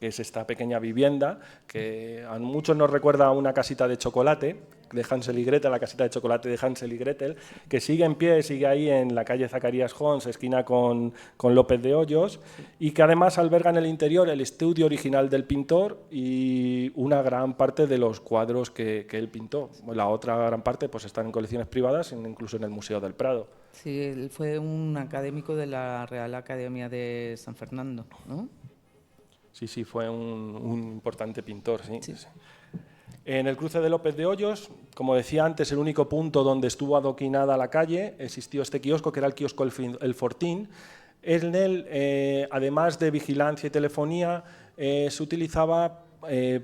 que es esta pequeña vivienda que a muchos nos recuerda a una casita de chocolate de Hansel y Gretel, la casita de chocolate de Hansel y Gretel, que sigue en pie, sigue ahí en la calle Zacarías Hons, esquina con López de Hoyos, y que además alberga en el interior el estudio original del pintor y una gran parte de los cuadros que él pintó. La otra gran parte pues están en colecciones privadas, incluso en el Museo del Prado. Sí, él fue un académico de la Real Academia de San Fernando, ¿no? Sí, fue un importante pintor, sí. En el cruce de López de Hoyos, como decía antes, el único punto donde estuvo adoquinada la calle, existió este kiosco, que era el kiosco El Fortín. En él, además de vigilancia y telefonía, se utilizaba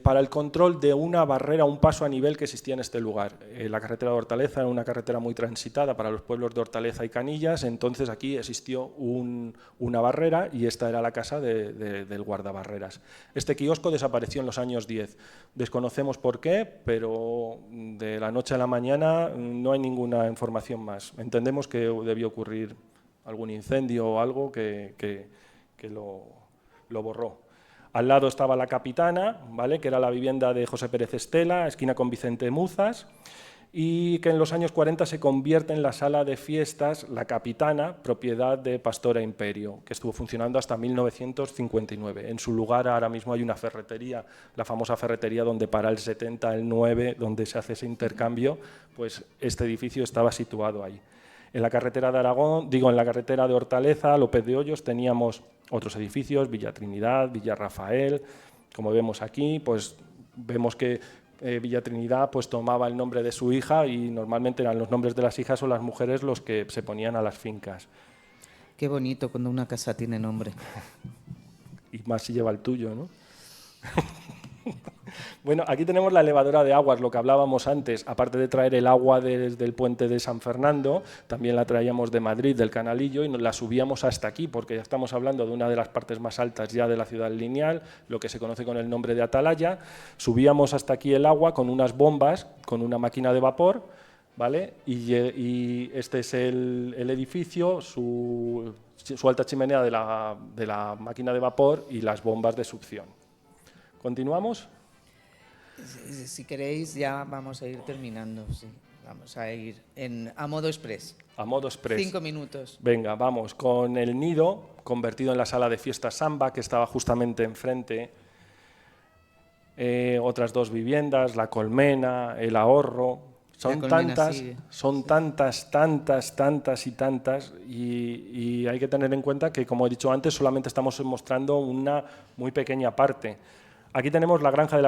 para el control de una barrera, un paso a nivel que existía en este lugar. La carretera de Hortaleza era una carretera muy transitada para los pueblos de Hortaleza y Canillas, entonces aquí existió una barrera y esta era la casa del guardabarreras. Este kiosco desapareció en los años 10. Desconocemos por qué, pero de la noche a la mañana no hay ninguna información más. Entendemos que debió ocurrir algún incendio o algo que lo borró. Al lado estaba la Capitana, ¿vale?, que era la vivienda de José Pérez Estela, esquina con Vicente Muzas, y que en los años 40 se convierte en la sala de fiestas La Capitana, propiedad de Pastora Imperio, que estuvo funcionando hasta 1959. En su lugar ahora mismo hay una ferretería, la famosa ferretería donde para el 70, el 9, donde se hace ese intercambio, pues este edificio estaba situado ahí. En la carretera de Aragón, en la carretera de Hortaleza, López de Hoyos, teníamos otros edificios, Villa Trinidad, Villa Rafael. Como vemos aquí, pues vemos que Villa Trinidad pues tomaba el nombre de su hija y normalmente eran los nombres de las hijas o las mujeres los que se ponían a las fincas. Qué bonito cuando una casa tiene nombre. Y más si lleva el tuyo, ¿no? Bueno, aquí tenemos la elevadora de aguas, lo que hablábamos antes. Aparte de traer el agua desde el puente de San Fernando, también la traíamos de Madrid, del Canalillo, y nos la subíamos hasta aquí, porque ya estamos hablando de una de las partes más altas ya de la ciudad lineal, lo que se conoce con el nombre de Atalaya. Subíamos hasta aquí el agua con unas bombas, con una máquina de vapor, ¿vale? Y este es el edificio, su alta chimenea de la máquina de vapor y las bombas de succión. ¿Continuamos? Si queréis, ya vamos a ir terminando. Sí. Vamos a ir a modo express. A modo express. 5 minutos. Venga, vamos con el nido, convertido en la sala de fiestas Samba, que estaba justamente enfrente. Otras dos viviendas, la Colmena, el Ahorro. Son tantas, y hay que tener en cuenta que, como he dicho antes, solamente estamos mostrando una muy pequeña parte. Aquí tenemos la Granja de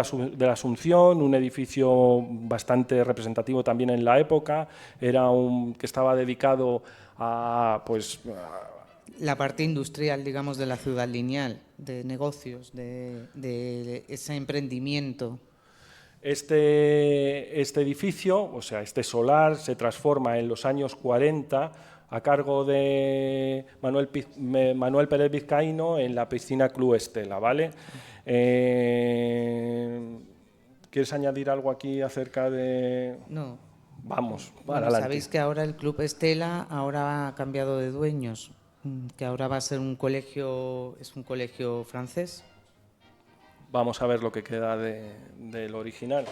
la Asunción, un edificio bastante representativo también en la época, que estaba dedicado a la parte industrial, digamos, de la ciudad lineal, de negocios, de ese emprendimiento. Este edificio, o sea, este solar, se transforma en los años 40 a cargo de Manuel Pérez Vizcaíno en la piscina Club Estela, ¿vale? ¿Quieres añadir algo aquí acerca de...? No. Vamos, bueno, adelante. Sabéis que ahora el Club Estela ahora ha cambiado de dueños, que ahora va a ser un colegio francés. Vamos a ver lo que queda del original.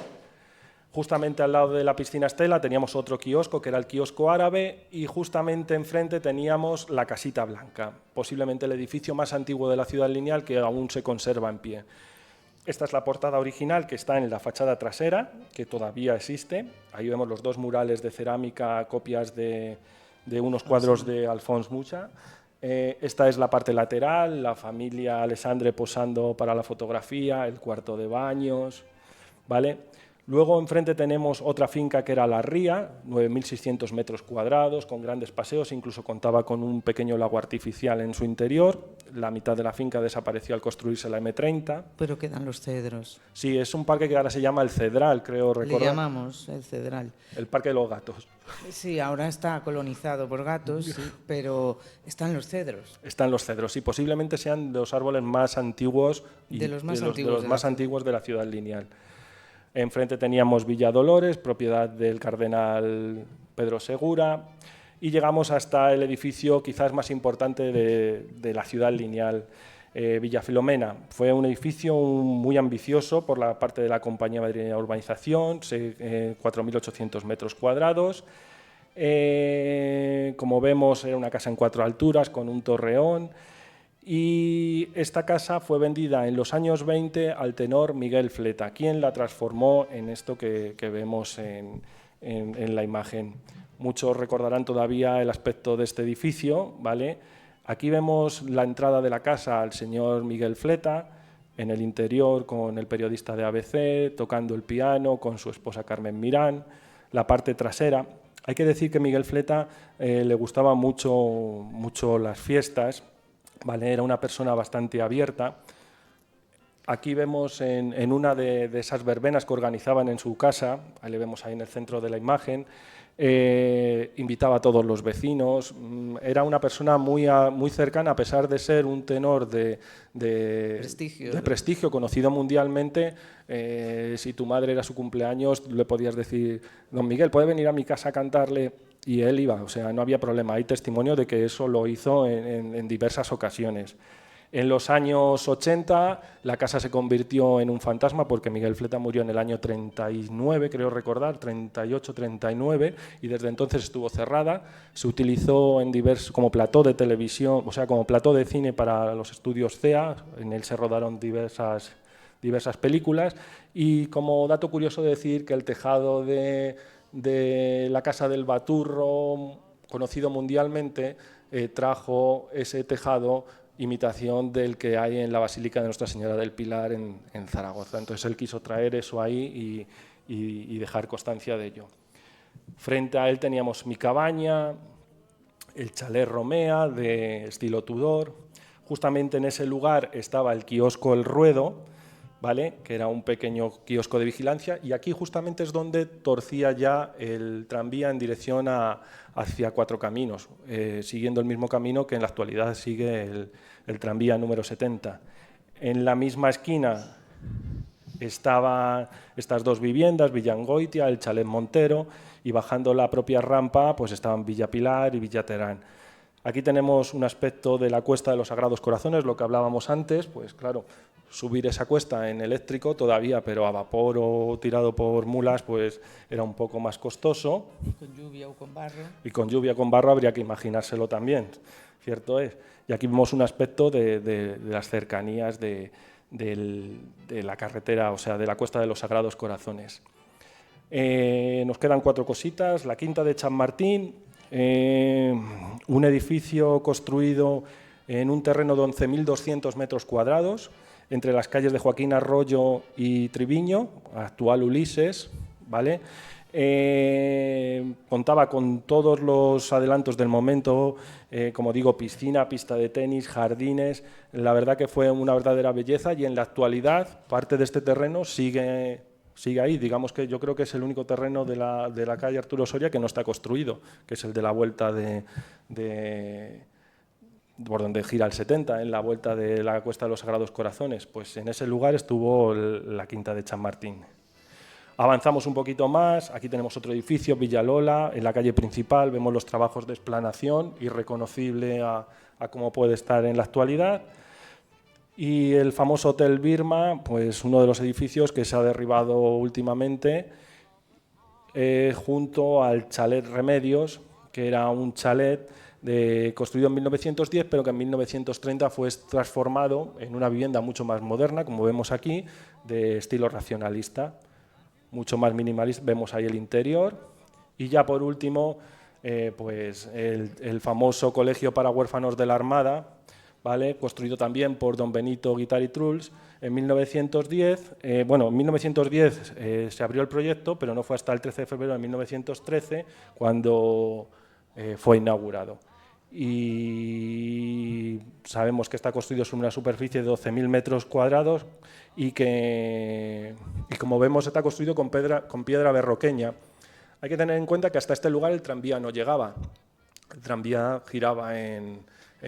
Justamente al lado de la piscina Estela teníamos otro kiosco, que era el kiosco árabe, y justamente enfrente teníamos la Casita Blanca, posiblemente el edificio más antiguo de la ciudad lineal que aún se conserva en pie. Esta es la portada original que está en la fachada trasera, que todavía existe. Ahí vemos los dos murales de cerámica, copias de unos cuadros de Alphonse Mucha. Esta es la parte lateral, la familia Alessandre posando para la fotografía, el cuarto de baños, ¿vale? Luego enfrente tenemos otra finca que era La Ría, 9.600 metros cuadrados, con grandes paseos, incluso contaba con un pequeño lago artificial en su interior. La mitad de la finca desapareció al construirse la M30. Pero quedan los cedros. Sí, es un parque que ahora se llama El Cedral, creo recordar. Le llamamos El Cedral. El Parque de los Gatos. Sí, ahora está colonizado por gatos, sí, pero están los cedros. Están los cedros, y posiblemente sean los árboles más antiguos y De los más antiguos de la ciudad lineal. Enfrente teníamos Villa Dolores, propiedad del cardenal Pedro Segura, y llegamos hasta el edificio quizás más importante de la ciudad lineal, Villa Filomena. Fue un edificio muy ambicioso por la parte de la Compañía Madrileña de Urbanización, 4.800 metros cuadrados. Como vemos, era una casa en 4 alturas con un torreón. Y esta casa fue vendida en los años 20 al tenor Miguel Fleta, quien la transformó en esto que vemos en la imagen. Muchos recordarán todavía el aspecto de este edificio, ¿vale? Aquí vemos la entrada de la casa al señor Miguel Fleta, en el interior con el periodista de ABC, tocando el piano con su esposa Carmen Mirán, la parte trasera. Hay que decir que Miguel Fleta le gustaba mucho las fiestas, ¿vale? Era una persona bastante abierta. Aquí vemos en una de esas verbenas que organizaban en su casa, ahí le vemos ahí en el centro de la imagen, invitaba a todos los vecinos, era una persona muy cercana, a pesar de ser un tenor de prestigio conocido mundialmente. Si tu madre era su cumpleaños, le podías decir, don Miguel, ¿puede venir a mi casa a cantarle? Y él iba, o sea, no había problema. Hay testimonio de que eso lo hizo en diversas ocasiones. En los años 80 la casa se convirtió en un fantasma porque Miguel Fleta murió en el año 39, creo recordar, 38, 39, y desde entonces estuvo cerrada. Se utilizó como plató de televisión, o sea, como plató de cine para los estudios CEA, en él se rodaron diversas películas, y como dato curioso decir que el tejado de la Casa del Baturro, conocido mundialmente, trajo ese tejado imitación del que hay en la Basílica de Nuestra Señora del Pilar en Zaragoza. Entonces él quiso traer eso ahí y dejar constancia de ello. Frente a él teníamos Mi Cabaña, el Chalet Romea de estilo Tudor. Justamente en ese lugar estaba el kiosco El Ruedo, ¿vale? Que era un pequeño kiosco de vigilancia, y aquí justamente es donde torcía ya el tranvía en dirección hacia Cuatro Caminos, siguiendo el mismo camino que en la actualidad sigue el tranvía número 70. En la misma esquina estaban estas dos viviendas, Villa Angoitia, el Chalet Montero, y bajando la propia rampa pues estaban Villa Pilar y Villa Terán. Aquí tenemos un aspecto de la Cuesta de los Sagrados Corazones, lo que hablábamos antes, pues claro, subir esa cuesta en eléctrico todavía, pero a vapor o tirado por mulas, pues era un poco más costoso. Con lluvia o con barro. Y con lluvia o con barro habría que imaginárselo también, cierto es. Y aquí vemos un aspecto de las cercanías de la carretera, o sea, de la Cuesta de los Sagrados Corazones. Nos quedan 4 cositas. La Quinta de Chamartín, un edificio construido en un terreno de 11.200 metros cuadrados, entre las calles de Joaquín Arroyo y Triviño, actual Ulises, ¿vale? Contaba con todos los adelantos del momento, como digo, piscina, pista de tenis, jardines. La verdad que fue una verdadera belleza, y en la actualidad parte de este terreno sigue ahí. Digamos que yo creo que es el único terreno de la calle Arturo Soria que no está construido, que es el de la vuelta por donde gira el 70, en la vuelta de la Cuesta de los Sagrados Corazones. Pues en ese lugar estuvo la Quinta de Chamartín. Avanzamos un poquito más, aquí tenemos otro edificio, Villalola, en la calle principal vemos los trabajos de explanación, irreconocible a cómo puede estar en la actualidad. Y el famoso Hotel Birma, pues uno de los edificios que se ha derribado últimamente, junto al Chalet Remedios, que era un chalet construido en 1910, pero que en 1930 fue transformado en una vivienda mucho más moderna, como vemos aquí, de estilo racionalista, mucho más minimalista. Vemos ahí el interior. Y ya por último, pues el famoso Colegio para Huérfanos de la Armada, ¿vale? Construido también por don Benito Guitart y Truls en 1910. Bueno, en 1910 se abrió el proyecto, pero no fue hasta el 13 de febrero de 1913 cuando fue inaugurado. Y sabemos que está construido sobre una superficie de 12.000 metros cuadrados y como vemos está construido con piedra berroqueña. Hay que tener en cuenta que hasta este lugar el tranvía no llegaba. El tranvía giraba en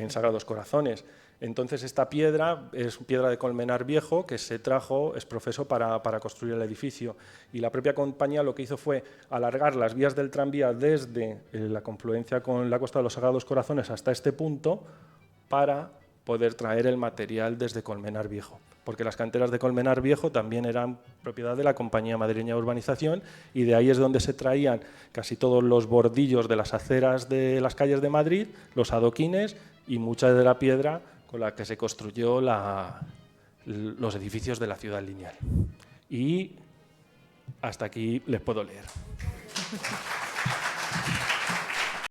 Sagrados Corazones. Entonces esta piedra es piedra de Colmenar Viejo que se trajo ex profeso para construir el edificio. Y la propia compañía lo que hizo fue alargar las vías del tranvía desde la confluencia con la Costa de los Sagrados Corazones hasta este punto para poder traer el material desde Colmenar Viejo, porque las canteras de Colmenar Viejo también eran propiedad de la Compañía Madrileña de Urbanización y de ahí es donde se traían casi todos los bordillos de las aceras de las calles de Madrid, los adoquines y mucha de la piedra con la que se construyó los edificios de la ciudad lineal. Y hasta aquí les puedo leer.